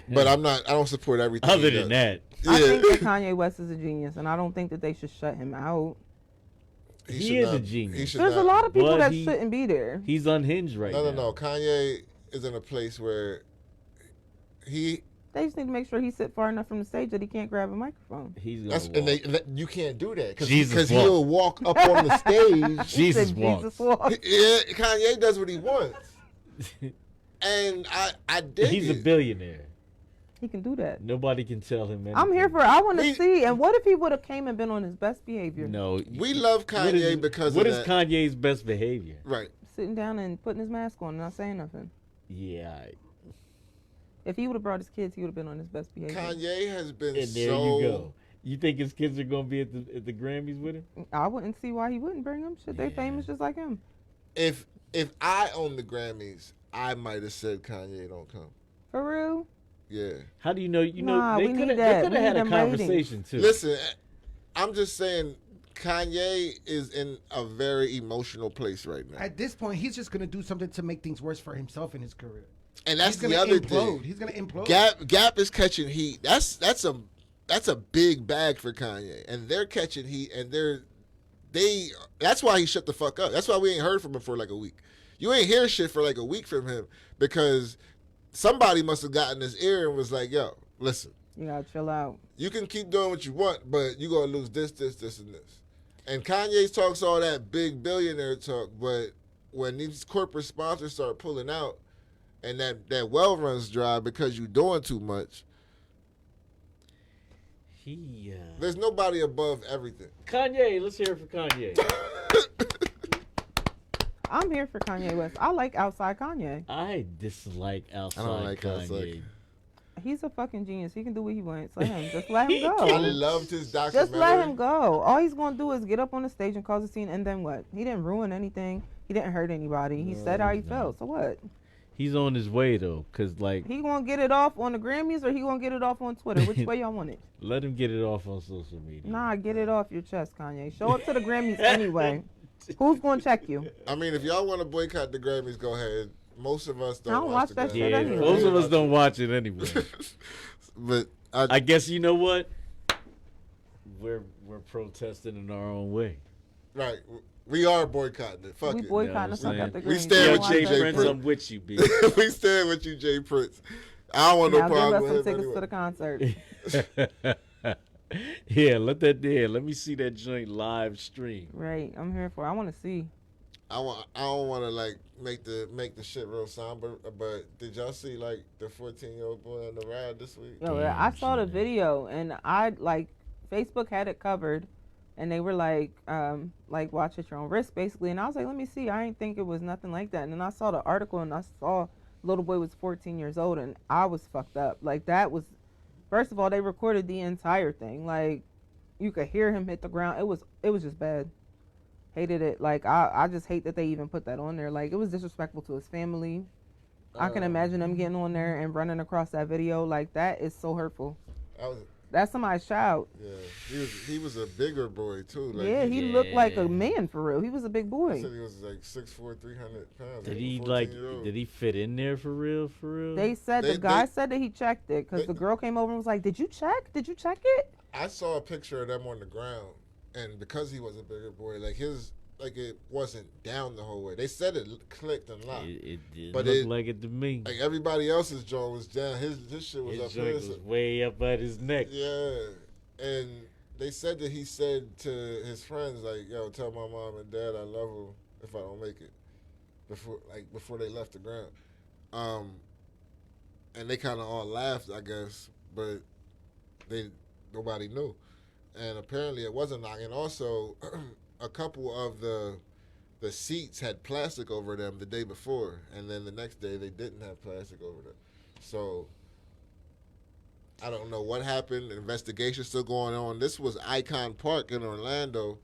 But I don't support everything.
Other
he
than
does.
that,
I
Yeah.
think that Kanye West is a genius, and I don't think that they should shut him out.
He
he
should
is a
not-
genius.
he should
There's a
not-
lot of people
But
that
he-
shouldn't be there.
he's unhinged right now.
No. Kanye is in a place where he.
They just need to make sure he sit far enough from the stage that he can't grab a microphone.
He's gonna
That's,
walk.
and you can't do that
Jesus
because
walk.
he'll walk up on the stage.
He
Jesus
said
walks.
Jesus walks.
Yeah, Kanye does what he wants, and I dig
He's
it.
a billionaire.
He can do that.
Nobody can tell him anything.
I'm here for it. I want to
We-
see. And what if he would have came and been on his best behavior?
No,
We love
what
Kanye
is-
because
what
of
is
that.
Kanye's best behavior?
Right.
Sitting down and putting his mask on and not saying nothing.
Yeah,
If he would have brought his kids, he would have been on his best behavior.
Kanye has been
and there
so.
you go. You think his kids are gonna be at the Grammys with him?
I wouldn't see why he wouldn't bring them. Shit, they
Yeah.
famous just like him.
If I owned the Grammys, I might have said Kanye don't come.
For real?
Yeah.
How do you know? You know
Nah,
they
we
could
need
have
that. We
had
need
a
them ratings.
conversation too.
Listen, I'm just saying Kanye is in a very emotional place right now,
At this point, he's just gonna do something to make things worse for himself in his career.
and that's
He's
the
gonna
other
implode.
thing.
He's gonna implode.
Gap is catching heat. That's a big bag for Kanye, and they're catching heat, and they. That's why he shut the fuck up. That's why we ain't heard from him for like a week. You ain't hear shit for like a week from him because somebody must have gotten his ear and was like, "Yo, listen,
You gotta chill out.
you can keep doing what you want, but you gonna lose this, and this." And Kanye talks all that big billionaire talk, but when these corporate sponsors start pulling out, and that well runs dry because you doing too much, there's nobody above everything.
Kanye, let's hear it for Kanye.
I'm here for Kanye West. I like outside Kanye.
I dislike outside
I don't like
Kanye.
outside.
He's a fucking genius. He can do what he wants. Let him. Just let him
I
go.
loved his documentary.
Just let him go. All he's gonna do is get up on the stage and cause a scene, and then what? He didn't ruin anything. He didn't hurt anybody. He said how he felt. So what?
He's on his way though, cause like
He gonna get it off on the Grammys or he gonna get it off on Twitter? Which way y'all want it?
let him get it off on social media.
Nah, get it off your chest, Kanye. Show up to the Grammys anyway. Who's gonna check you?
I mean, if y'all want to boycott the Grammys, go ahead. Most of us don't,
I don't watch
the
that
Grammys.
shit
Yeah,
anyway.
most of us don't watch it anyway.
But
I guess you know what? We're protesting in our own way.
right, we are boycotting it. Fuck
We
it.
boycotting the
You know
fuck
what
out the
I'm
Grammys.
We stand
Yo,
with
Watch
Jay
Jay
that
Prince,
shit.
I'm with you, B.
We stand with you, Jay Prince. I don't want no
Now give
problem
us some
with him
tickets to the
anyway.
concert.
Yeah, let me see that joint live stream.
Right, I'm here for it. I want to see.
I don't want to like make the shit real somber. But did y'all see like the 14-year-old boy on the ride this week?
Yo,
Damn,
I saw the
shit.
video and I like Facebook had it covered, and they were like watch at your own risk basically. And I was like, let me see. I didn't think it was nothing like that. And then I saw the article and I saw little boy was 14 years old and I was fucked up. Like that was, first of all, they recorded the entire thing. Like you could hear him hit the ground. It was just bad. Hated it. Like I just hate that they even put that on there. Like it was disrespectful to his family. I can imagine them getting on there and running across that video. Like that is so hurtful.
I was,
That's somebody's child.
yeah, he was a bigger boy too. Like,
Yeah, he looked like a man for real. He was a big
I
boy.
said he was like 6'4", 300 pounds.
Did
like a
he
14-year-old.
did he fit in there for real?
They said
They-
the guy
they-
said that he checked it because
they-
the girl came over and was like, "Did you check? Did you check it?"
I saw a picture of them on the ground, and because he was a bigger boy, like it wasn't down the whole way. They said it clicked and locked.
It did
But
look
it-
like it to me.
Like everybody else's jaw was down. His shit was
His
up
joint
here.
was way up at his neck.
Yeah, and they said that he said to his friends like, "Yo, tell my mom and dad I love them if I don't make it." Before they left the ground, and they kind of all laughed, I guess, but nobody knew, and apparently it wasn't knocking. Also, a couple of the the seats had plastic over them the day before, and then the next day they didn't have plastic over them. So I don't know what happened. The investigation's still going on. This was Icon Park in Orlando,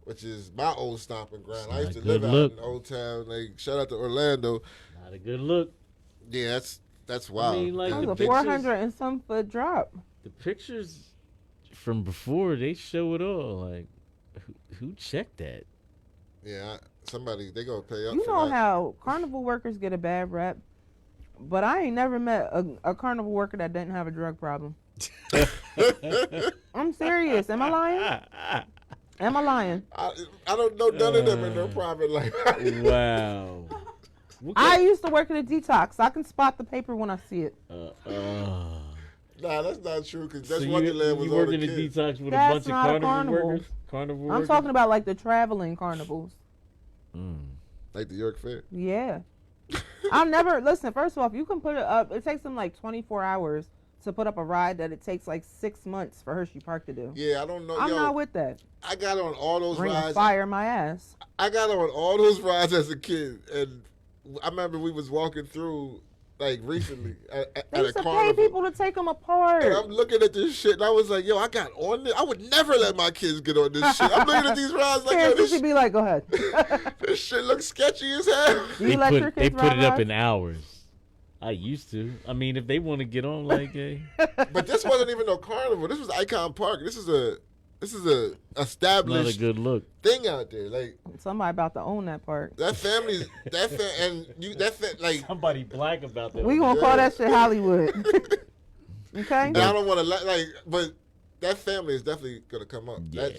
which is my old stomping ground. I used to live out in Old Town. Like, shout out to Orlando.
Not a good look.
Yeah, that's wild.
I mean, like,
That
the
was a
pictures,
400 and some foot drop.
the pictures from before, they show it all. Like, who checked that?
Yeah, somebody, they gonna pay up
You
for
know
that.
how carnival workers get a bad rep, but I ain't never met a carnival worker that didn't have a drug problem. I'm serious. Am I lying? Am I lying?
I don't know none of them in their private life.
Wow.
I used to work at a detox. I can spot the paper when I see it.
Nah, that's not true, because that's
So
Wonderland was
you
all
worked
the
in a
kids.
detox with
That's
a bunch of
not a
carnival
carnival.
workers? Carnival
I'm
workers?
talking about like the traveling carnivals.
Like the York Fair.
Yeah. I've never, listen, first of all, if you can put it up, it takes them like 24 hours to put up a ride that it takes like 6 months for Hershey Park to do.
Yeah, I don't know.
I'm
Yo,
not with that.
I got on all those
Bring a
rides.
fire in my ass.
I got on all those rides as a kid, and I remember we was walking through, like, recently at
They
a
used to pay
carnival.
people to take them apart.
And I'm looking at this shit, and I was like, yo, I got on this. I would never let my kids get on this shit. I'm looking at these rides like, yo,
Parents
this,
should be like, go ahead.
this shit looks sketchy as hell.
You let your
They
kids
put
ride
it up
rides?
in hours. I used to. I mean, if they want to get on, like,
But this wasn't even no carnival. This was Icon Park. This is a
not a
established
good look.
thing out there. Like,
Somebody about to own that part.
that family's like.
Somebody black about that.
We gonna call that shit Hollywood. Okay?
And I don't want to like, but that family is definitely gonna come up.
Yeah.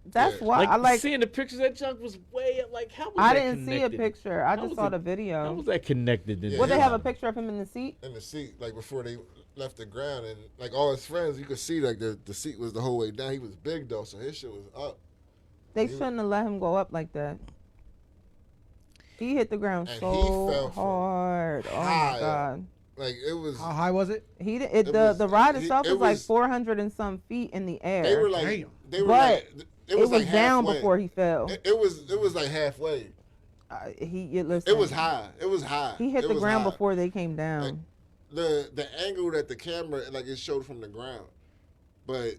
That's
yeah.
why
Like,
I like.
seeing the pictures, that junk was way up. Like, how was
I
that
didn't see a
connected?
picture. I
How
just
was
saw
it-
the
How
video.
was that connected?
Yeah,
Would they
yeah.
have a picture of him in the seat?
In the seat, like before they left the ground, and like all his friends, you could see like the seat was the whole way down. He was big though, so his shit was up.
They shouldn't have let him go up like that. He hit the ground
And he
so
fell from
hard. Oh
high
my
up.
god.
Like it was.
How high was it?
The ride itself
it
was like
was-
400 and some feet in the air.
They were like
Damn.
they were
But
like
it was
like
down
halfway.
before he fell.
It was like halfway.
Listen,
It was high. It was high.
He hit
It
the
was
ground
high.
before they came down.
Like, the angle that the camera like it showed from the ground, but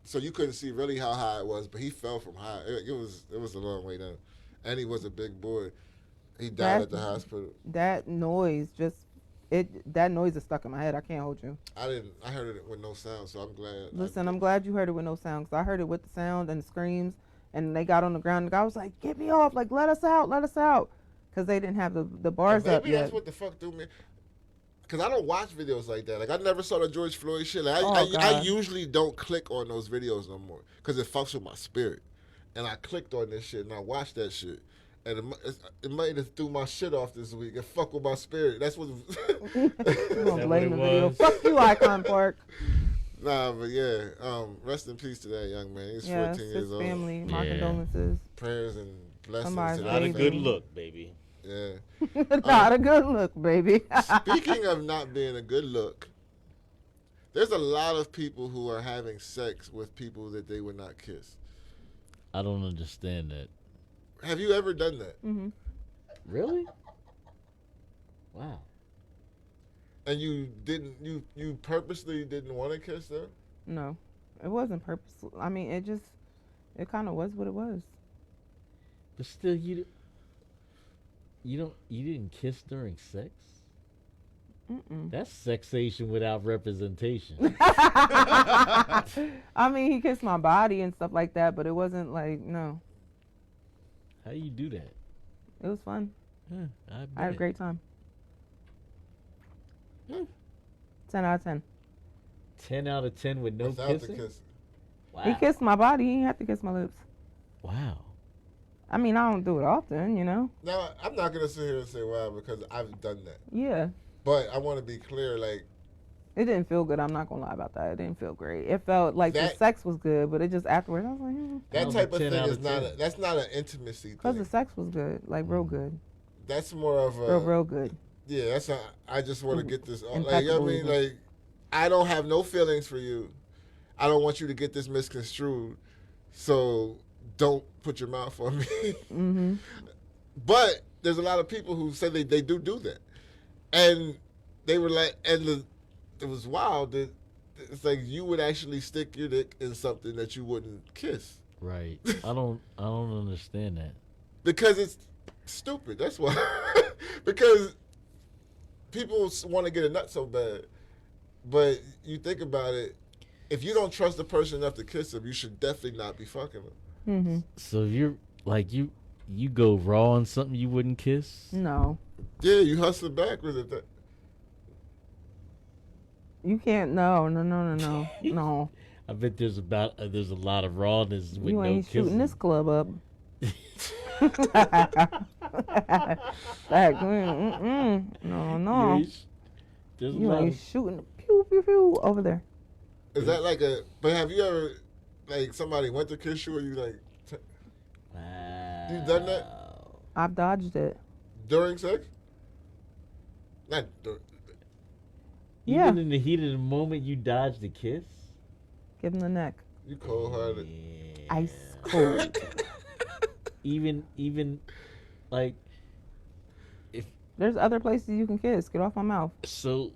so you couldn't see really how high it was. But he fell from high. It was a long way down, and he was a big boy. He died at the hospital.
That noise that noise is stuck in my head. I can't hold you.
I heard it with no sound, so I'm glad.
Listen, I'm glad you heard it with no sound, because I heard it with the sound and the screams, and they got on the ground. The guy was like, "Get me off! Like, let us out! Let us out!" Because they didn't have the bars up
Maybe
yet.
that's what the fuck threw me. Cause I don't watch videos like that. Like I never saw the George Floyd shit. Like,
Oh,
I
God.
usually don't click on those videos no more, cause it fucks with my spirit. And I clicked on this shit and I watched that shit, and it might have threw my shit off this week. It fuck with my spirit. That's what.
You gonna blame the
what it
video?
was?
Fuck you, Icon Park.
Nah, but yeah. Rest in peace to that young man. He's 14
Yes,
years
his
old.
family. My
Yeah.
condolences.
Prayers and blessings
Somebody's
to
Not a
that
baby.
good
family.
look, baby.
Yeah.
Not a good look, baby.
Speaking of not being a good look, there's a lot of people who are having sex with people that they would not kiss.
I don't understand that.
Have you ever done that?
Hmm.
Really? Wow.
And you didn't, you purposely didn't want to kiss her?
No, it wasn't purposeful. I mean, it kind of was what it was.
But still, you didn't kiss during sex?
Mm-mm.
That's sexation without representation.
I mean, he kissed my body and stuff like that, but it wasn't like, no.
How you do that?
It was fun.
Huh,
I had a great time. 10 out of 10.
10 out of 10 with no
Without the
kissing?
kiss.
Wow.
He kissed my body. He didn't have to kiss my lips.
Wow.
I mean, I don't do it often, you know?
Now, I'm not going to sit here and say wow because I've done that.
Yeah.
But I want to be clear, like,
It didn't feel good. I'm not going to lie about that. It didn't feel great. It felt like the
That-
sex was good, but it just afterwards, I was like,
that
was
type
a
of
10
thing
out
is
of
not,
10.
that's not an intimacy
because
thing.
the sex was good. Like, real good.
That's more of a,
Real good.
yeah, that's a, I just want to get this, like, you know
Impeccable
what I mean?
even.
Like, I don't have no feelings for you. I don't want you to get this misconstrued. So don't put your mouth on me.
Mm-hmm.
But there's a lot of people who say they do that, and they were like, and it was wild that it's like you would actually stick your dick in something that you wouldn't kiss.
Right. I don't understand that.
Because it's stupid. That's why. Because people want to get a nut so bad, but you think about it. If you don't trust the person enough to kiss them, you should definitely not be fucking them.
Mm-hmm.
So you're like you go raw on something you wouldn't kiss?
No.
Yeah, you hustle backwards at that.
You can't. No.
I bet there's a lot of rawness with
You
no
ain't
kissing.
shooting this club up. Back, no.
There's a
You
lot
ain't
of,
shooting pew pew pew over there.
Is that like a? But have you ever like somebody went to kiss you, or you like? You done that
I've dodged it.
during sex? Not during.
Yeah.
Even in the heat of the moment, you dodged the kiss.
Give him the neck.
You cold hearted.
Yeah.
Ice cold.
even like
There's other places you can kiss. Get off my mouth.
so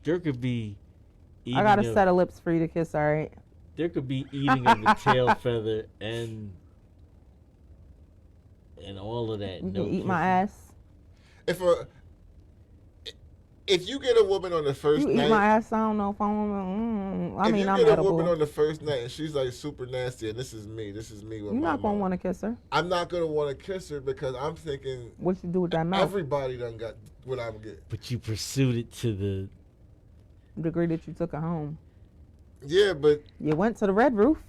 there could be.
I got a
eating
set of lips for you to kiss, all right?
There could be eating of the tail feather and all of that.
You
no
can eat my
kissing.
ass.
If you get a woman on the first
You
night,
eat my ass, I don't know if I want
if you
I'm
get a woman
edible.
on the first night and she's like super nasty, and this is me with
You're
my
not going to
mouth.
want to kiss her.
I'm not gonna want to kiss her because I'm thinking
What you do with that mouth?
everybody done got what I'm getting.
But you pursued it to the.
Degree that you took her home.
Yeah, but
You went to the red roof.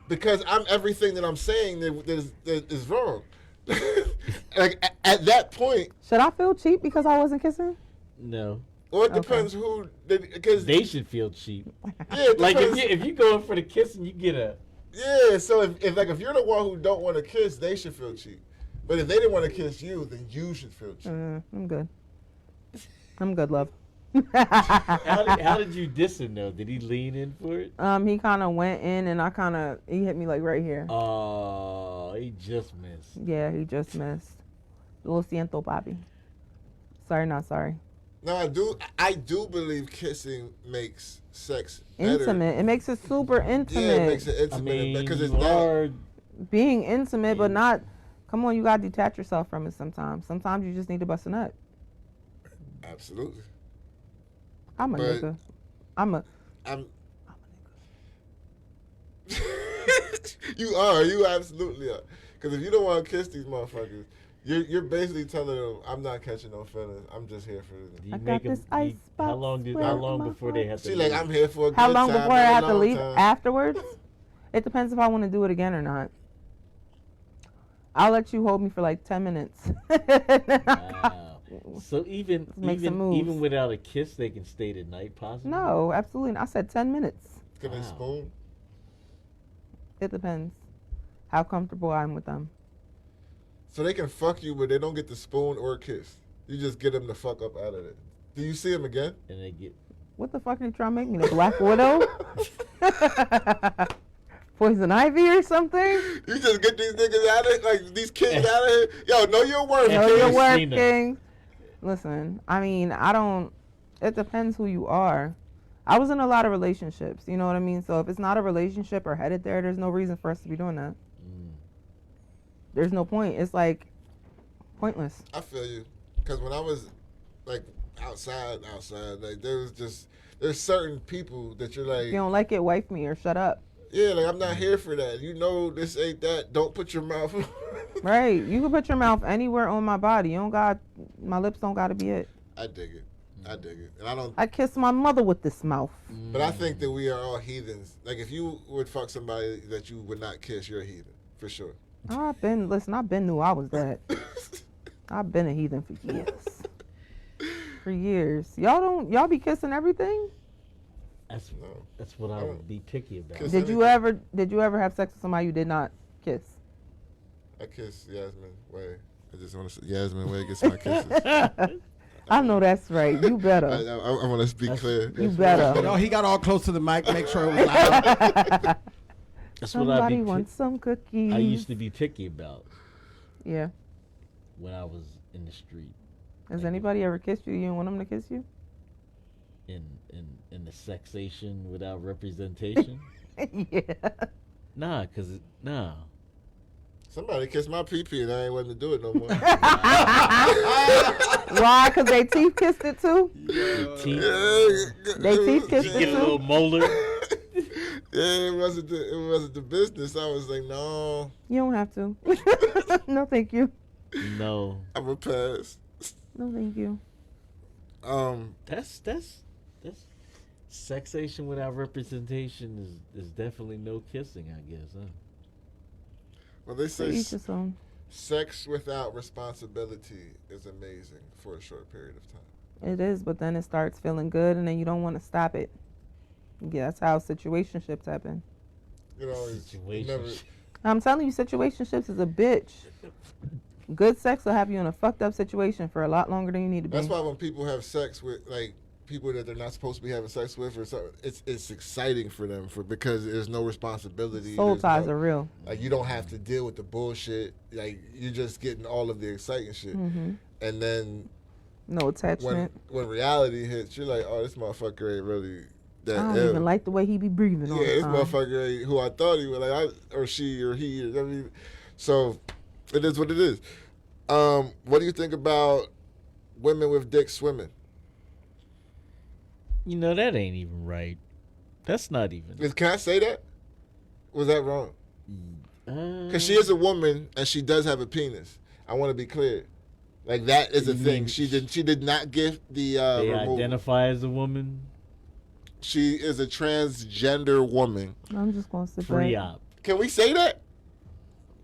because I'm everything that I'm saying that is wrong. Like at that point,
Should I feel cheap because I wasn't kissing?
No,
well, it
Okay.
depends who. Because
they should feel cheap.
yeah, it
Like
depends.
if you going for the kissing, you get a.
Yeah, so if you're the one who don't want to kiss, they should feel cheap. But if they didn't want to kiss you, then you should feel cheap.
I'm good. I'm good, love.
How did you diss him though? Did he lean in for it?
He kind of went in and he hit me like right here.
Oh, he just missed.
Yeah, he just missed. Lo siento, papi. Sorry, not sorry.
No, I do believe kissing makes sex better.
Intimate. It makes it super intimate.
Yeah, it makes it
I
intimate
mean,
because it's
you
not.
are.
Being intimate, but not. Come on, you gotta detach yourself from it sometimes. Sometimes you just need to bust a nut.
Absolutely.
I'm a
But-
nigga. I'm
You absolutely are. Because if you don't want to kiss these motherfuckers, you're basically telling them, I'm not catching no feelings. I'm just here for
Do
this.
you
I
make
got this
him?
ice
How
box
long
where my
before they have to?
She like,
leave?
I'm here for a
How
good
long
time,
before I
not a
have to
long
leave?
time.
Afterwards? It depends if I want to do it again or not. I'll let you hold me for like 10 minutes.
Wow. So even
Make some moves.
even without a kiss, they can stay the night, possibly.
No, absolutely not. I said 10 minutes.
Can they
Wow.
spoon?
It depends how comfortable I'm with them.
So they can fuck you, but they don't get the spoon or kiss. You just get them the fuck up out of it. Do you see them again?
And they get.
What the fuck are you trying to make me? The Black Widow? Poison Ivy or something?
You just get these niggas out of like these kids out of here. Yo, know your worth.
Yeah,
Know
King.
your
I've
work,
seen them.
King. Listen, I mean, it depends who you are. I was in a lot of relationships, you know what I mean? So if it's not a relationship or headed there's no reason for us to be doing that. There's no point. It's like pointless.
I feel you. Because when I was like outside, like there's certain people that you're like,
If you don't like it, wife me or shut up.
yeah, like I'm not here for that. You know this ain't that. Don't put your mouth.
Right. You can put your mouth anywhere on my body. My lips don't gotta be it.
I dig it. And I don't.
I kiss my mother with this mouth.
But I think that we are all heathens. Like if you would fuck somebody that you would not kiss, you're a heathen for sure.
I've been knew I was that. I've been a heathen for years. For years. Y'all be kissing everything?
That's
No.
that's what I would be picky about.
Kiss
Did you ever have sex with somebody you did not kiss?
I kiss Yasmin Way. I just want to say Yasmin Way gets my kisses.
I know that's right. You better.
I want to be clear.
You better.
Yo, he got all close to the mic. Make sure it was loud.
That's what I'd
Somebody
be.
wants some cookies.
I used to be picky about.
Yeah.
when I was in the street.
Has
Like,
anybody ever kissed you? You didn't want them to kiss you?
In the sexation without representation?
Yeah.
Nah.
Somebody kissed my pee-pee and I ain't wanting to do it no more.
Why? Because they teeth kissed it too?
The teeth.
They teeth kissed
You
it
get a little
too?
molar.
Yeah, it wasn't the business. I was like, no,
You don't have to. No, thank you.
No.
I'm a pass.
No, thank you.
That's sexation without representation is definitely no kissing, I guess, huh?
Well, they
To
say
each his own.
sex without responsibility is amazing for a short period of time.
It is, but then it starts feeling good, and then you don't want to stop it. Yeah, that's how situationships happen.
You know, it's
Situation.
never.
I'm telling you, situationships is a bitch. Good sex will have you in a fucked up situation for a lot longer than you need to be.
That's why when people have sex with like people that they're not supposed to be having sex with or something, it's exciting for them because there's no responsibility.
Soul
there's
ties
no,
are real.
like you don't have to deal with the bullshit. Like you're just getting all of the exciting shit,
Hmm.
and then
No attachment.
when reality hits, you're like, oh, this motherfucker ain't really that.
I don't
ill.
even like the way he be breathing all
Yeah,
the
this
time.
motherfucker ain't who I thought he was. Like or she or he. I mean, so it is what it is. What do you think about women with dicks swimming?
You know, that ain't even right. That's not even.
Can I say that? Was that wrong? Because she is a woman and she does have a penis. I want to be clear. Like that is a
You
thing.
mean
She did not get the
They
removal.
identify as a woman
She is a transgender woman.
I'm just going to sit back.
pre-op.
Can we say that?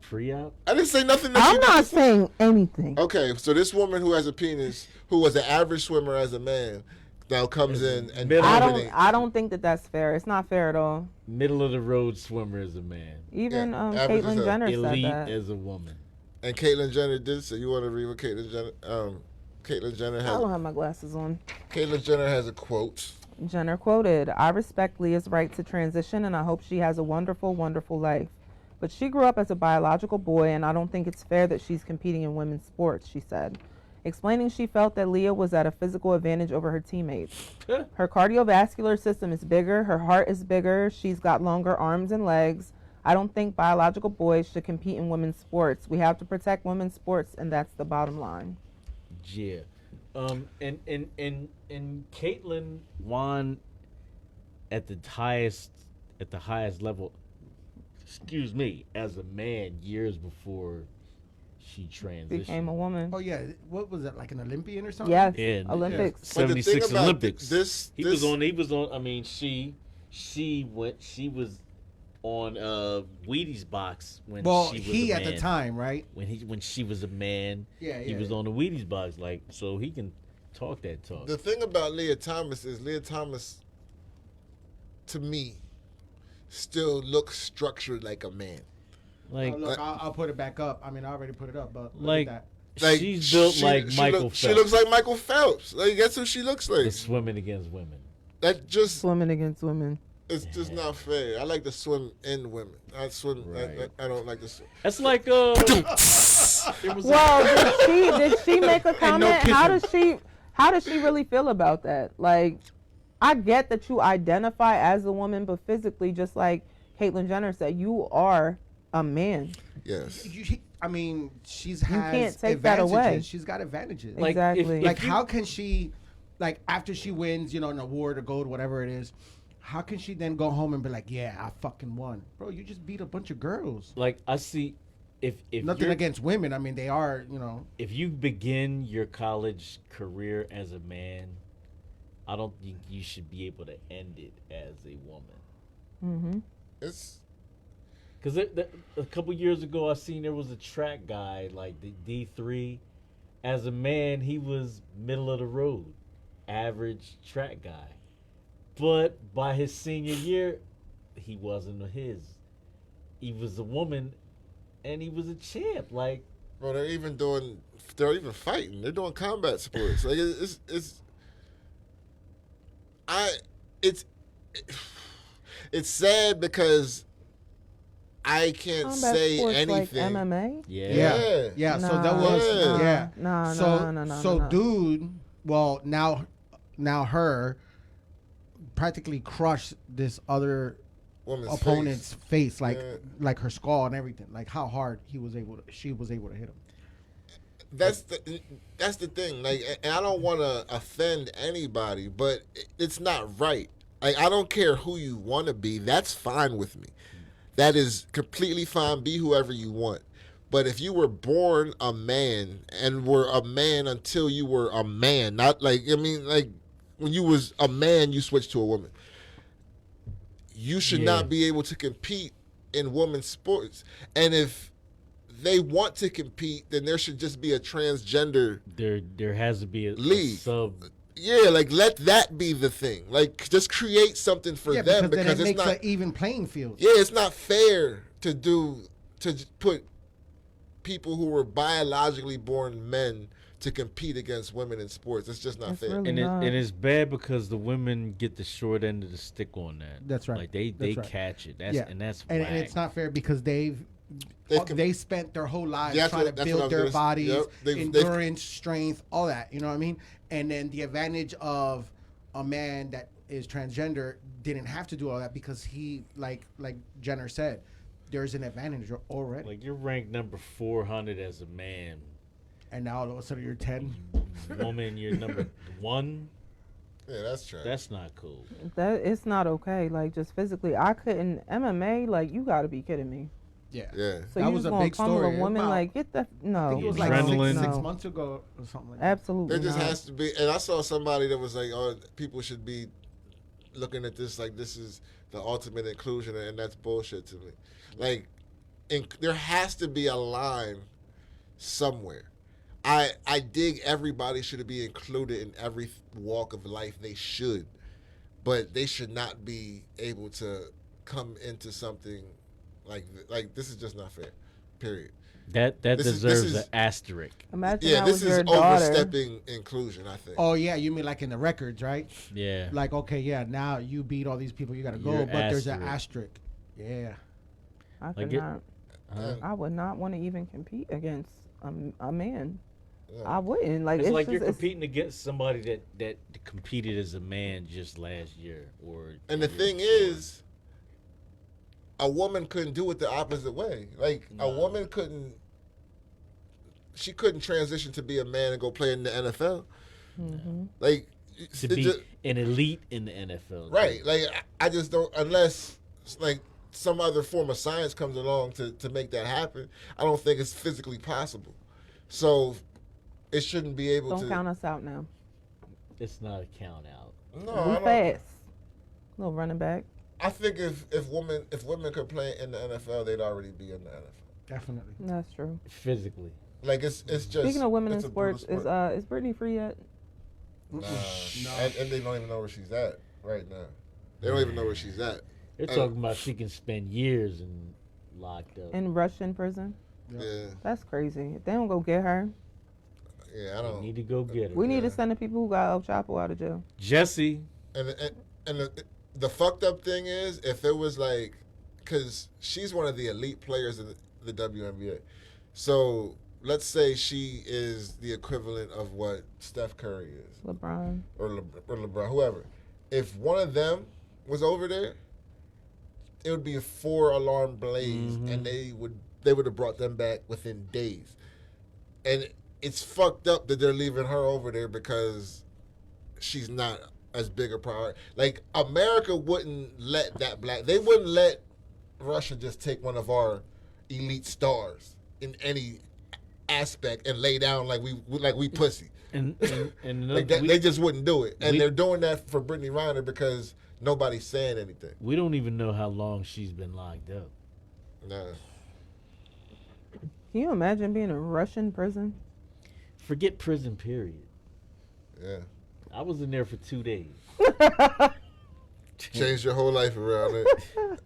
Pre-op?
I didn't say nothing. That
I'm
she
not
did.
saying anything.
Okay, so this woman who has a penis, who was an average swimmer as a man, now comes in and
Middle-
dominates.
I don't think that that's fair. It's not fair at all.
Middle of the road swimmer as a man.
Even
Yeah, average as
Caitlyn
hell.
Jenner said
Elite
that.
as a woman.
And Caitlyn Jenner did. So you want to read what Caitlyn Jenner? Caitlyn Jenner
I don't
has.
have my glasses on.
Caitlyn Jenner has a quote.
Jenner quoted, "I respect Leah's right to transition and I hope she has a wonderful, wonderful life. But she grew up as a biological boy and I don't think it's fair that she's competing in women's sports," she said. Explaining she felt that Leah was at a physical advantage over her teammates. Her cardiovascular system is bigger, her heart is bigger, she's got longer arms and legs. I don't think biological boys should compete in women's sports. We have to protect women's sports and that's the bottom line.
Yeah. And Caitlyn won at the highest level, excuse me, as a man years before she transitioned.
Became a woman.
Oh yeah, what was it, like an Olympian or something?
Yes,
Yeah,
Olympics.
But the thing
76
about
Olympics.
this-
he was on. I mean, she was on Wheaties box when
Well,
she was
he
a
at
man.
the time, right?
when she was a man.
Yeah,
He
yeah,
was
yeah.
on the Wheaties box, like, so he can talk that talk.
The thing about Leah Thomas is Leah Thomas, to me, still looks structured like a man.
Like,
Oh, look, I'll put it back up. I mean, I already put it up, but look
like,
at
Like
she's built like Michael
She
Phelps.
looks like Michael Phelps. Like that's who she looks like.
It's swimming against women.
That just
Swimming against women.
it's just not fair. I like to swim in women. I swim.
Right.
I don't like to swim.
That's like there was
Well, did she make a
no
comment? How
kissing.
does she really feel about that? Like, I get that you identify as a woman, but physically, just like Caitlyn Jenner said, you are a man.
Yes.
I mean, she's
can't
has
take that
advantages.
away.
She's got advantages.
Like,
Exactly.
Like,
you-
how can she, like, after she wins, you know, an award or gold, whatever it is, how can she then go home and be like, yeah, I fucking won? Bro, you just beat a bunch of girls.
like I see if
Nothing
you're-
against women. I mean, they are, you know.
if you begin your college career as a man, I don't think you should be able to end it as a woman.
Mm-hmm.
It's
Because a couple years ago, I seen there was a track guy, like the D3. As a man, he was middle of the road, average track guy. But by his senior year, he wasn't his. He was a woman, and he was a champ. Like,
bro. They're even fighting. They're doing combat sports. Like it's sad because I can't
Combat
say
sports
anything.
like MMA.
Yeah.
Yeah. So that was
Yeah.
So dude, well now her practically crushed this other
Woman's
opponent's face, like
Yeah.
like her skull and everything, like how hard she was able to hit him.
That's the thing. Like, and I don't want to offend anybody, but it's not right. Like, I don't care who you want to be. That's fine with me. That is completely fine. Be whoever you want. But if you were born a man and were a man until you were a man, not like, I mean, like when you was a man, you switched to a woman. You should not be able to compete in women's sports. And if they want to compete, then there should just be a transgender.
There has to be a
league.
sub.
Yeah, like let that be the thing. Like just create something for them,
because then it
it's
makes
not
an even playing field.
Yeah, it's not fair to put people who were biologically born men to compete against women in sports. It's just not
It's
fair.
really
And
not.
it's bad because the women get the short end of the stick on that.
That's right.
Like they
That's right.
catch it.
Yeah.
And that's
and
whack.
it's not fair because they spent their whole lives
Yeah,
trying to
that's what I
build
was
their
gonna-
bodies,
yep.
endurance, strength, all that. You know what I mean? And then the advantage of a man that is transgender didn't have to do all that because he, like Jenner said, there's an advantage already.
Like you're ranked number 400 as a man.
And now all of a sudden you're 10.
Woman, you're number 1.
Yeah, that's true.
That's not cool.
That it's not okay. Like just physically, I couldn't MMA. Like you got to be kidding me.
Yeah.
Yeah.
So
That
you
was
just
a
gonna
big
pummel
story
a woman
about-
like get the no.
I think it was like
Adrenaline.
six
No.
months ago or something like that.
Absolutely.
There just
not.
has to be, and I saw somebody that was like, "Oh, people should be looking at this like this is the ultimate inclusion," and that's bullshit to me. Like, there has to be a line somewhere. I dig everybody should be included in every walk of life. They should, but they should not be able to come into something like this is just not fair. Period.
That
This
deserves
is-
an asterisk.
Imagine
Yeah,
that
this
was
is
your daughter.
overstepping inclusion. I think.
Oh yeah, you mean like in the records, right?
Yeah.
Like okay, yeah, now you beat all these people, you gotta go,
You're
but there's an
asterisk.
asterisk. Yeah.
I could
Like it-
not.
Huh?
I would not want to even compete against a man.
Yeah.
I wouldn't. Like
It's
it's
like
just,
you're
it's-
competing against somebody that competed as a man just last year, or.
And the
year
thing
before.
is, a woman couldn't do it the opposite way. Like a
No.
woman couldn't. She couldn't transition to be a man and go play in the NFL. Like
to
it
be
just-
an elite in the NFL,
right. Like I just don't unless like some other form of science comes along to make that happen. I don't think it's physically possible. So it shouldn't be able
don't
to.
count us out now.
It's not a count out.
No,
we
I don't-
fast. Little running back.
I think if women could play in the NFL, they'd already be in the NFL.
Definitely.
That's true.
Physically.
Like it's just.
Speaking of women in
it's a brutal
sports,
sport.
is Brittany free yet?
Nah.
No.
And they don't even know where she's at right now. They don't even know where she's at.
They're talking about she can spend years in locked up.
In Russian prison?
Yeah,
That's crazy. If they don't go get her,
yeah. I
We
don't.
need to go get her.
we need to
Yeah.
send the people who got El Chapo out of jail.
Jesse.
And the fucked up thing is, if it was like, because she's one of the elite players in the WNBA, so let's say she is the equivalent of what Steph Curry is,
LeBron.
or LeBron, whoever. If one of them was over there, it would be a 4-alarm blaze, and they would have brought them back within days. And it's fucked up that they're leaving her over there because she's not as big a priority. Like America wouldn't let they wouldn't let Russia just take one of our elite stars in any aspect and lay down like we pussy.
And
Like that, they just wouldn't do it. And
we-
they're doing that for Brittany Reiner because nobody's saying anything.
we don't even know how long she's been locked up.
Nah.
Can you imagine being in a Russian prison?
Forget prison, period.
Yeah.
I was in there for 2 days.
Changed your whole life around it.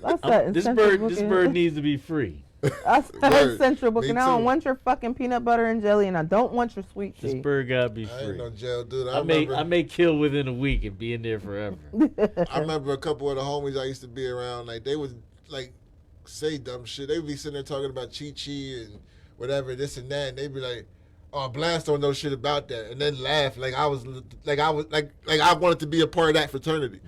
That's that
This
Central
bird
booking.
needs to be free.
That's that
Word.
Central
Me
booking. I don't
too.
want your fucking peanut butter and jelly, and I don't want your sweet
This
tea.
bird gotta be
I ain't
free.
no jail dude.
I may kill within a week and be in there forever.
I remember a couple of the homies I used to be around, like they would like say dumb shit. They would be sitting there talking about Chi-Chi and whatever, this and that, and they'd be like, "Oh, Blast don't know shit about that," and then laugh like I wanted to be a part of that fraternity.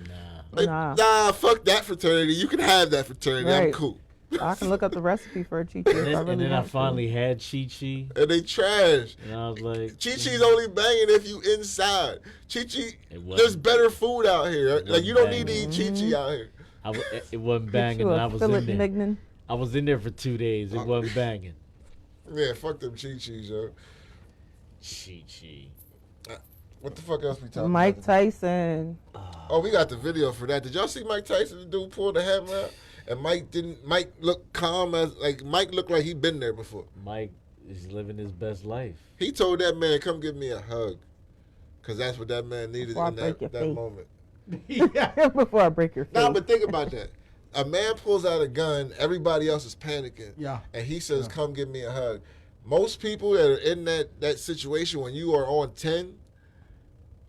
Nah, fuck that fraternity. You can have that fraternity.
Right.
I'm cool.
I can look up the recipe for a Chi-Chi.
And then I finally had Chi-Chi.
And they trash.
And I was like,
Chi-Chi's only banging if you inside. Chi-Chi, there's better food out here. Like, you don't need to eat Chi-Chi out here.
It wasn't banging, and I was in there.
Mignon.
I was in there for 2 days. It wasn't banging.
Yeah, fuck them Chi-Chis, yo.
Chi-Chi.
What the fuck else we talking
Mike
about?
Tyson.
Oh, we got the video for that. Did y'all see Mike Tyson, the dude pull the hammer out? And Mike looked calm Mike looked like he'd been there before.
Mike is living his best life.
He told that man, come give me a hug. Because that's what that man needed in that moment.
Before I break your face.
Nah, but think about that. A man pulls out a gun, everybody else is panicking.
Yeah.
And he says, come give me a hug. Most people that are in that situation when you are on 10,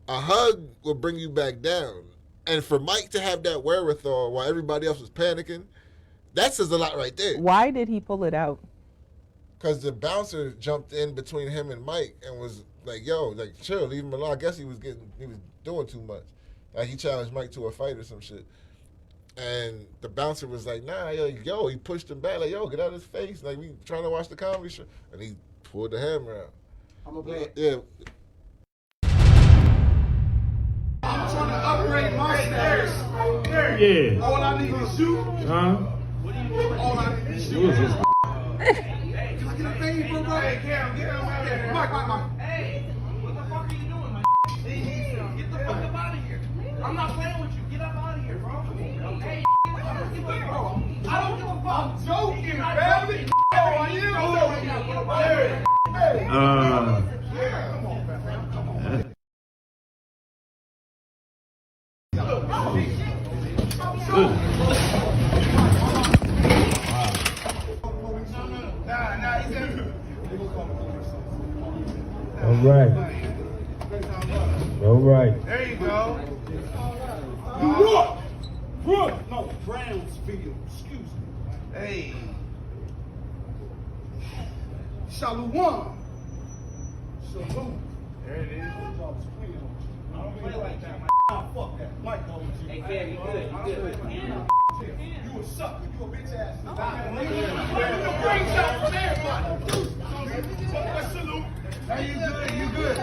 a hug will bring you back down. And for Mike to have that wherewithal while everybody else was panicking, that says a lot right there.
Why did he pull it out?
Because the bouncer jumped in between him and Mike and was like, yo, like, chill, leave him alone. I guess he was doing too much. Like, he challenged Mike to a fight or some shit. And the bouncer was like, nah, yo, he pushed him back, like, yo, get out of his face. Like, we trying to watch the comedy show. And he pulled the hammer out.
I'm going to play it.
Yeah.
I'm trying to upgrade my stairs.
Yeah.
All I need is you.
Huh?
What are you doing? All I need is you.
Who is this?
Hey, can I get a favor, bro? Hey, Cam, get him out of here. Mike. Hey, what the fuck are you doing, man? Get the fuck up out of here. I'm not playing with you. Get up out of here, bro. Hey, I don't give a fuck. I don't give a fuck. I'm joking, baby. How are you? Hey. Come on, fam.
All right.
There you go. New York. No, Brownsville. Excuse me. Hey. Shalom. Salute. There it is. I don't play like that, man. Nah, fuck that. Mike over to you. Hey, Cam, you good. You a sucker. You a bitch ass. Great shot from everybody. Salute. Hey, you good.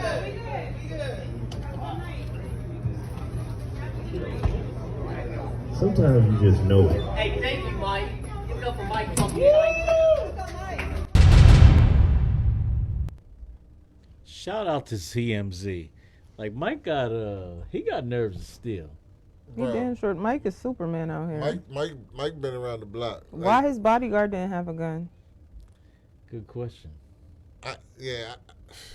Sometimes you just know it.
Hey, thank you, Mike. Give it up for Mike.
Shout out to CMZ. Like Mike got he got nerves of steel.
He damn short. Mike is Superman out here.
Mike been around the block.
Why his bodyguard didn't have a gun?
Good question.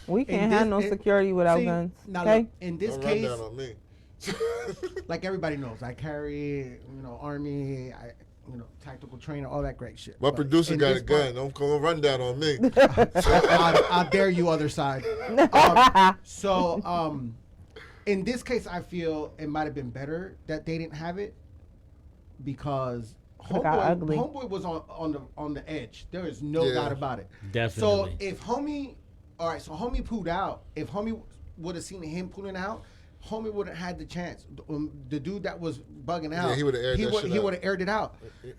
We can't have no security without guns.
Now,
okay?
look, in this
Don't
case,
run down on me.
like everybody knows, I carry, Army, tactical trainer, all that great shit.
My
But
producer
in
got a
this
gun. Don't come run down on me.
I dare you, other side. In this case, I feel it might have been better that they didn't have it because Homeboy was on the edge. There is no doubt about it.
Definitely.
So if Homie pulled out. If Homie would have seen him pulling out, Homie would have had the chance. The dude that was bugging out,
he would have aired
he would have aired it out.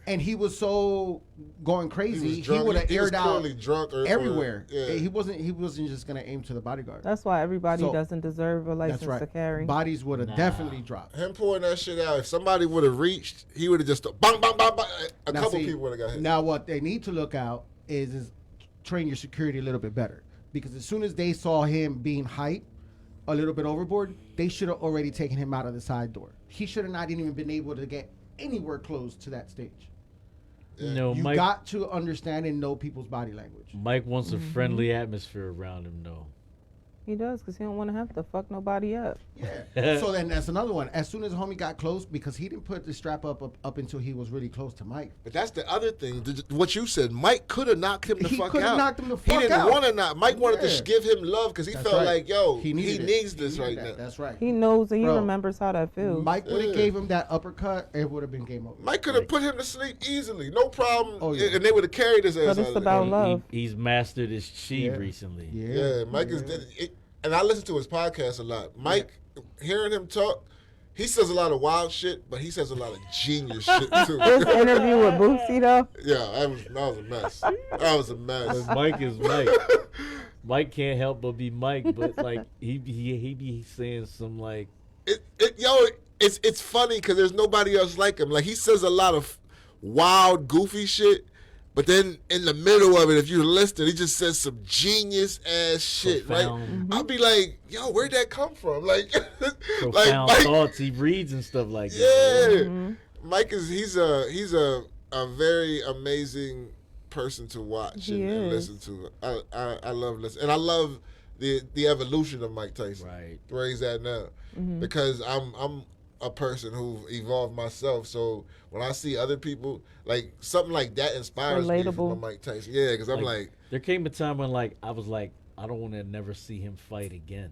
And he was so going crazy, he would have aired out
drunk
everywhere. He wasn't just gonna aim to the bodyguard.
That's why everybody doesn't deserve a license to carry.
Bodies would have definitely dropped.
Him pulling that shit out. If somebody would have reached, he would have just bang, bang, bang, bang. A couple people would have got hit.
Now what they need to look out is train your security a little bit better, because as soon as they saw him being hyped a little bit overboard, they should have already taken him out of the side door. He should have not even been able to get anywhere close to that stage.
No,
you
Mike
got to understand and know people's body language.
Mike wants a friendly atmosphere around him, though.
He does, because he don't want to have to fuck nobody up.
Yeah. So then that's another one. As soon as homie got close, because he didn't put the strap up until he was really close to Mike.
But that's the other thing. What you said, Mike could have knocked him the
He
fuck out.
could have knocked him the fuck out.
He didn't want to knock. Mike wanted
Yeah.
to give him love because he
That's
felt
right.
like, yo, he
needed
needs
it.
this
He
right
needed
now.
that. That's right.
He knows and he
Bro,
remembers how that feels.
Mike would have
Yeah.
gave him that uppercut, it would have been game over.
Mike could have put him to sleep easily, no problem,
Oh, yeah.
and they would have carried his ass.
But
out
it's
of
about
there.
love.
He's mastered his chi
Yeah.
recently.
Yeah, Mike is, and I listen to his podcast a lot. Mike, hearing him talk, he says a lot of wild shit, but he says a lot of genius shit too.
This interview with Boosie, though.
Yeah, that was a mess. That was a mess.
But Mike is Mike. Mike can't help but be Mike, but like he be saying some like
It's funny because there's nobody else like him. Like he says a lot of wild, goofy shit, but then in the middle of it, if you're listening, he just says some genius ass shit.
profound,
Right? I'll be like, yo, where'd that come from? Like,
profound
Mike,
thoughts he reads and stuff like
yeah.
that.
Mike he's a very amazing person to watch
He
and
is.
listen to. I love listening, and I love the evolution of Mike Tyson.
Right.
Where he's at now, because I'm a person who evolved myself. So when I see other people like something like that inspires me from
Relatable.
a Mike Tyson. Yeah, because I'm like,
there came a time when like I was like, I don't want to never see him fight again.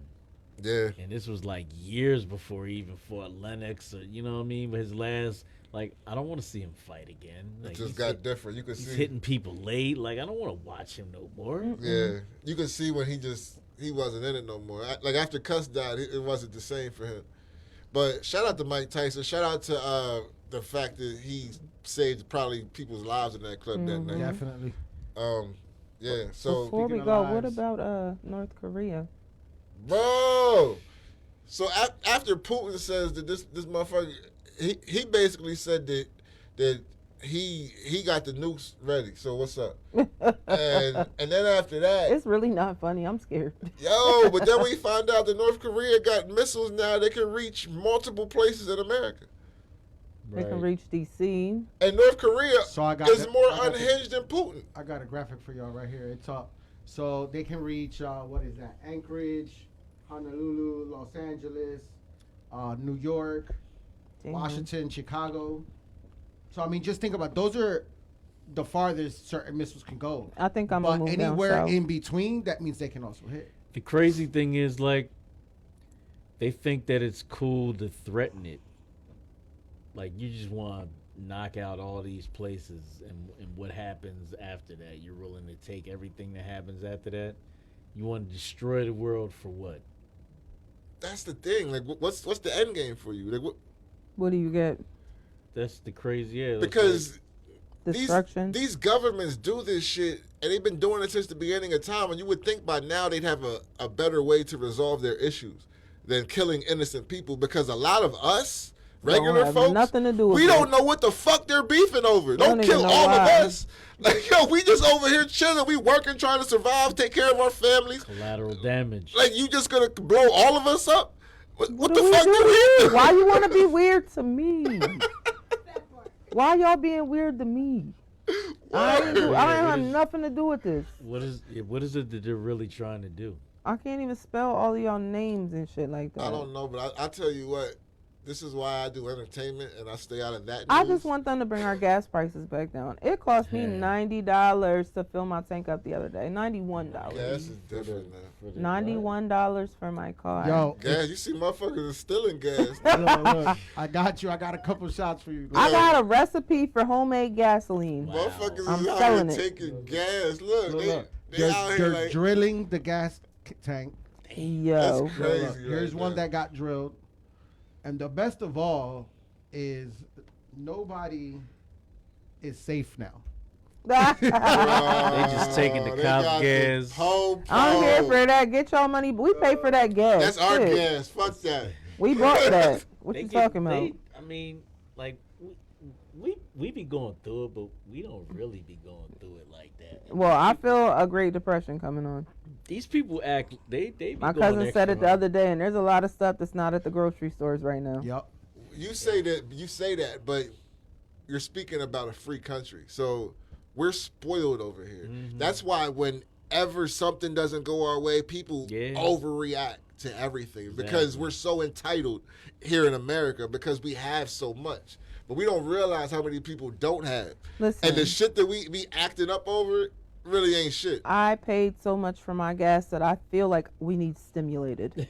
yeah,
And this was like years before he even fought Lennox, or you know what I mean. But his last, like, I don't want to see him fight again. Like,
it just
he's
got different. You could
He's
see,
hitting people late. Like, I don't want to watch him no more.
yeah, you could see when he wasn't in it no more. Like after Cuss died, it wasn't the same for him. But shout out to Mike Tyson. Shout out to the fact that he saved probably people's lives in that club that night.
Definitely.
Yeah. So
Before we
Speaking of
go, what
lives.
about North Korea?
bro. So after Putin says that this motherfucker, he basically said that he got the nukes ready. So what's up? and then after that,
It's really not funny. I'm scared.
but then we find out that North Korea got missiles now that can reach multiple places in America.
They can reach D.C.
And North Korea
So I got
is
the-
more
I got the-
unhinged than Putin.
I got a graphic for y'all right here. It's up. So they can reach, what is that? Anchorage, Honolulu, Los Angeles, New York,
Damn.
Washington, Chicago. So, I mean, just think about those are the farthest certain missiles can go.
I think I'm
But
gonna move down
anywhere
south.
in between, that means they can also hit.
The crazy thing is, like, they think that it's cool to threaten it. Like, you just want to knock out all these places, and what happens after that? You're willing to take everything that happens after that? You want to destroy the world for what?
That's the thing. Like, what's the end game for you? Like,
What do you get?
That's the crazy, yeah. that's
because
Destruction.
these governments do this shit, and they've been doing it since the beginning of time. And you would think by now they'd have a better way to resolve their issues than killing innocent people. Because a lot of us, regular
have
folks,
nothing to do with
we
it.
don't know what the fuck they're beefing over.
Don't
Don't
even
kill
know
all
why.
of us. Like, yo, we just over here chilling. We working, trying to survive, take care of our families.
collateral damage.
Like, you just gonna blow all of us up? What the
do we
fuck do
do?
we do?
Why you want to be weird to me? Why y'all being weird to me? I ain't have nothing to do with this.
What is it that they're really trying to do?
I can't even spell all of y'all names and shit like that.
I don't know, but I tell you what, this is why I do entertainment and I stay out of that news.
I just want them to bring our gas prices back down. It cost me
Yeah.
$90 to fill my tank up the other day. $91.
Gas is different now.
$91 for my car.
Yo,
Gas, you see motherfuckers are stealing gas.
look, I got you. I got a couple shots for you.
I got a recipe for homemade gasoline.
Motherfuckers
I'm
is out
selling
here
it.
taking gas. Look, they
They're,
out here
they're
like,
drilling the gas tank.
Yo.
that's crazy.
Look, here's
right
one
there.
that got drilled. And the best of all is nobody is safe now.
They just taking the
They
cop
got
gas.
the whole
I'm here
pole.
for that. Get y'all money. We pay for that gas.
That's our
Shit.
gas. Fuck that.
We bought that. What
They
you
get-
talking about?
I mean, like, we be going through it, but we don't really be going through it like that.
Well, I feel a Great Depression coming on.
These people act. They be
My
going
cousin said
extra
it the
hard.
other day, and there's a lot of stuff that's not at the grocery stores right now.
Yep.
You say that, but you're speaking about a free country. So we're spoiled over here.
Mm-hmm.
That's why when whenever something doesn't go our way, people overreact to everything because we're so entitled here in America because we have so much. But we don't realize how many people don't have.
Listen,
and the shit that we be acting up over really ain't shit.
I paid so much for my gas that I feel like we need stimulated.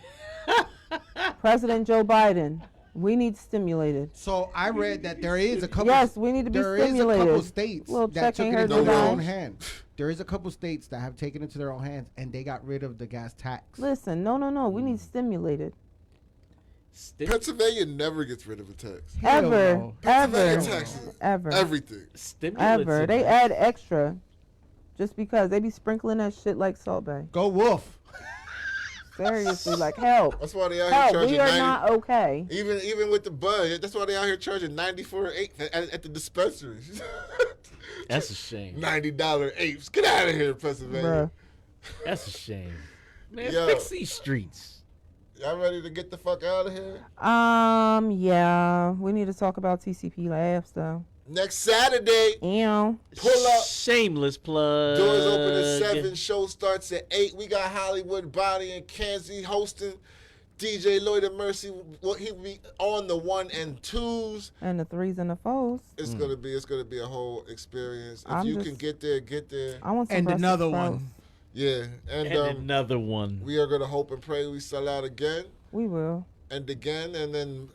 President Joe Biden, we need stimulated.
So I read that there is a couple.
Yes, we need to be stimulated.
There is a couple states that took it into their own hands. There is a couple states that have taken it into their own hands, and they got rid of the gas tax.
Listen, no, we need stimulated.
Pennsylvania never gets rid of a tax.
Ever.
Everything.
Ever. They add extra just because they be sprinkling that shit like Salt Bay.
Go Wolf.
Seriously, like help.
That's why they out here charging.
We are not okay.
Even with the bud, that's why they out here charging $94 at the dispensaries.
That's a shame.
$90 apes. Get out of here, Pennsylvania.
Bruh.
That's a shame. Man, fix these streets.
Y'all ready to get the fuck out of here?
Yeah. We need to talk about TCP Labs though.
Next Saturday.
Pull
up.
Shameless plug.
Doors open at 7. Show starts at 8. We got Hollywood, Bonnie, and Kenzie hosting. DJ Lloyd and Mercy, he will be on the 1 and 2s.
And the 3s and the 4s.
It's gonna be a whole experience. If you can get there, get there.
I want some
and another one.
Yeah, and
another one.
We are gonna hope and pray we sell out again.
We will.
And again, and then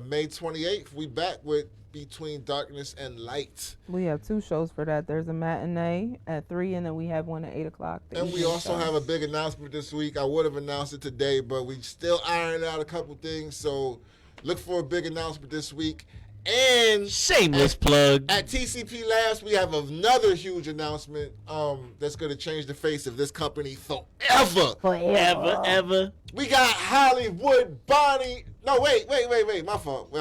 May 28th, we back with Between Darkness and Light.
We have 2 shows for that. There's a matinee at 3, and then we have one at 8 o'clock.
And we also have a big announcement this week. I would have announced it today, but we still ironing out a couple things. So look for a big announcement this week. And
shameless plug.
At TCP Labs, we have another huge announcement that's going to change the face of this company forever.
Ever.
We got Hollywood Bonnie. No, wait. My fault.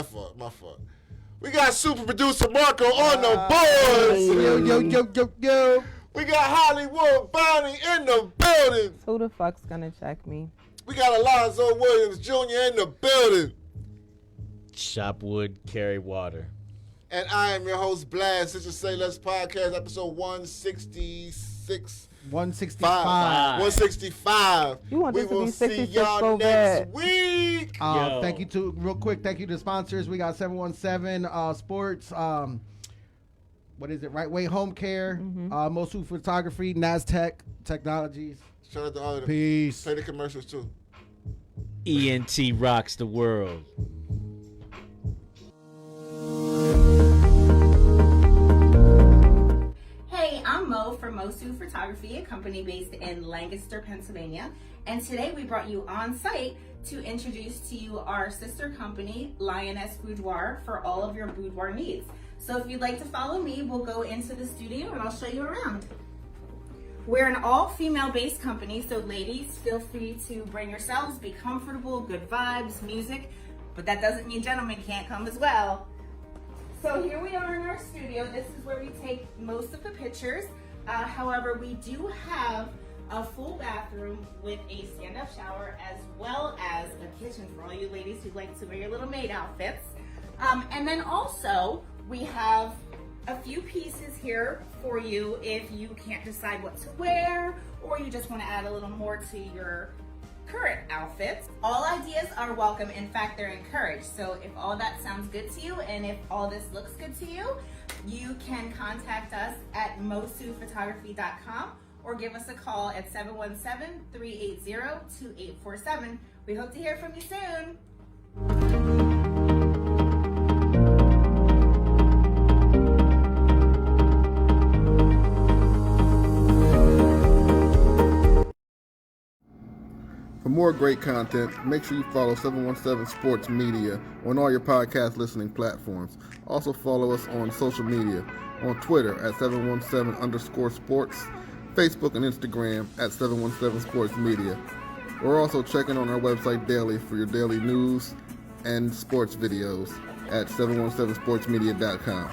We got super producer Marco on the boards.
Yo.
We got Hollywood Bonnie in the building.
Who the fuck's gonna check me?
We got Alonzo Williams Jr. in the building.
Chop wood, carry water.
And I am your host, Blast. This is SayLess Podcast, episode 166. 165.
You want
we
this to
will
be 66
see y'all
so
next
bad.
week.
Thank you to the sponsors. We got 717 Sports. What is it? Right Way Home Care. Mosu Photography. Naztec Technologies.
Shout out to all of them.
Peace.
Play the commercials too.
ENT rocks the world.
Hey, I'm Mo from Mosu Photography, a company based in Lancaster, Pennsylvania. And today we brought you on site to introduce to you our sister company, Lioness Boudoir, for all of your boudoir needs. So if you'd like to follow me, we'll go into the studio and I'll show you around. We're an all-female based company, so ladies, feel free to bring yourselves, be comfortable, good vibes, music, but that doesn't mean gentlemen can't come as well. So here we are in our studio. This is where we take most of the pictures. However, we do have a full bathroom with a stand-up shower as well as a kitchen for all you ladies who like to wear your little maid outfits. And then also we have a few pieces here for you if you can't decide what to wear or you just want to add a little more to your current outfits. All ideas are welcome. In fact, they're encouraged. So if all that sounds good to you and if all this looks good to you, you can contact us at mosuphotography.com or give us a call at 717-380-2847. We hope to hear from you soon.
For more great content, make sure you follow 717 Sports Media on all your podcast listening platforms. Also follow us on social media, on Twitter at 717_sports, Facebook and Instagram at 717 Sports Media. We're also checking on our website daily for your daily news and sports videos at 717sportsmedia.com.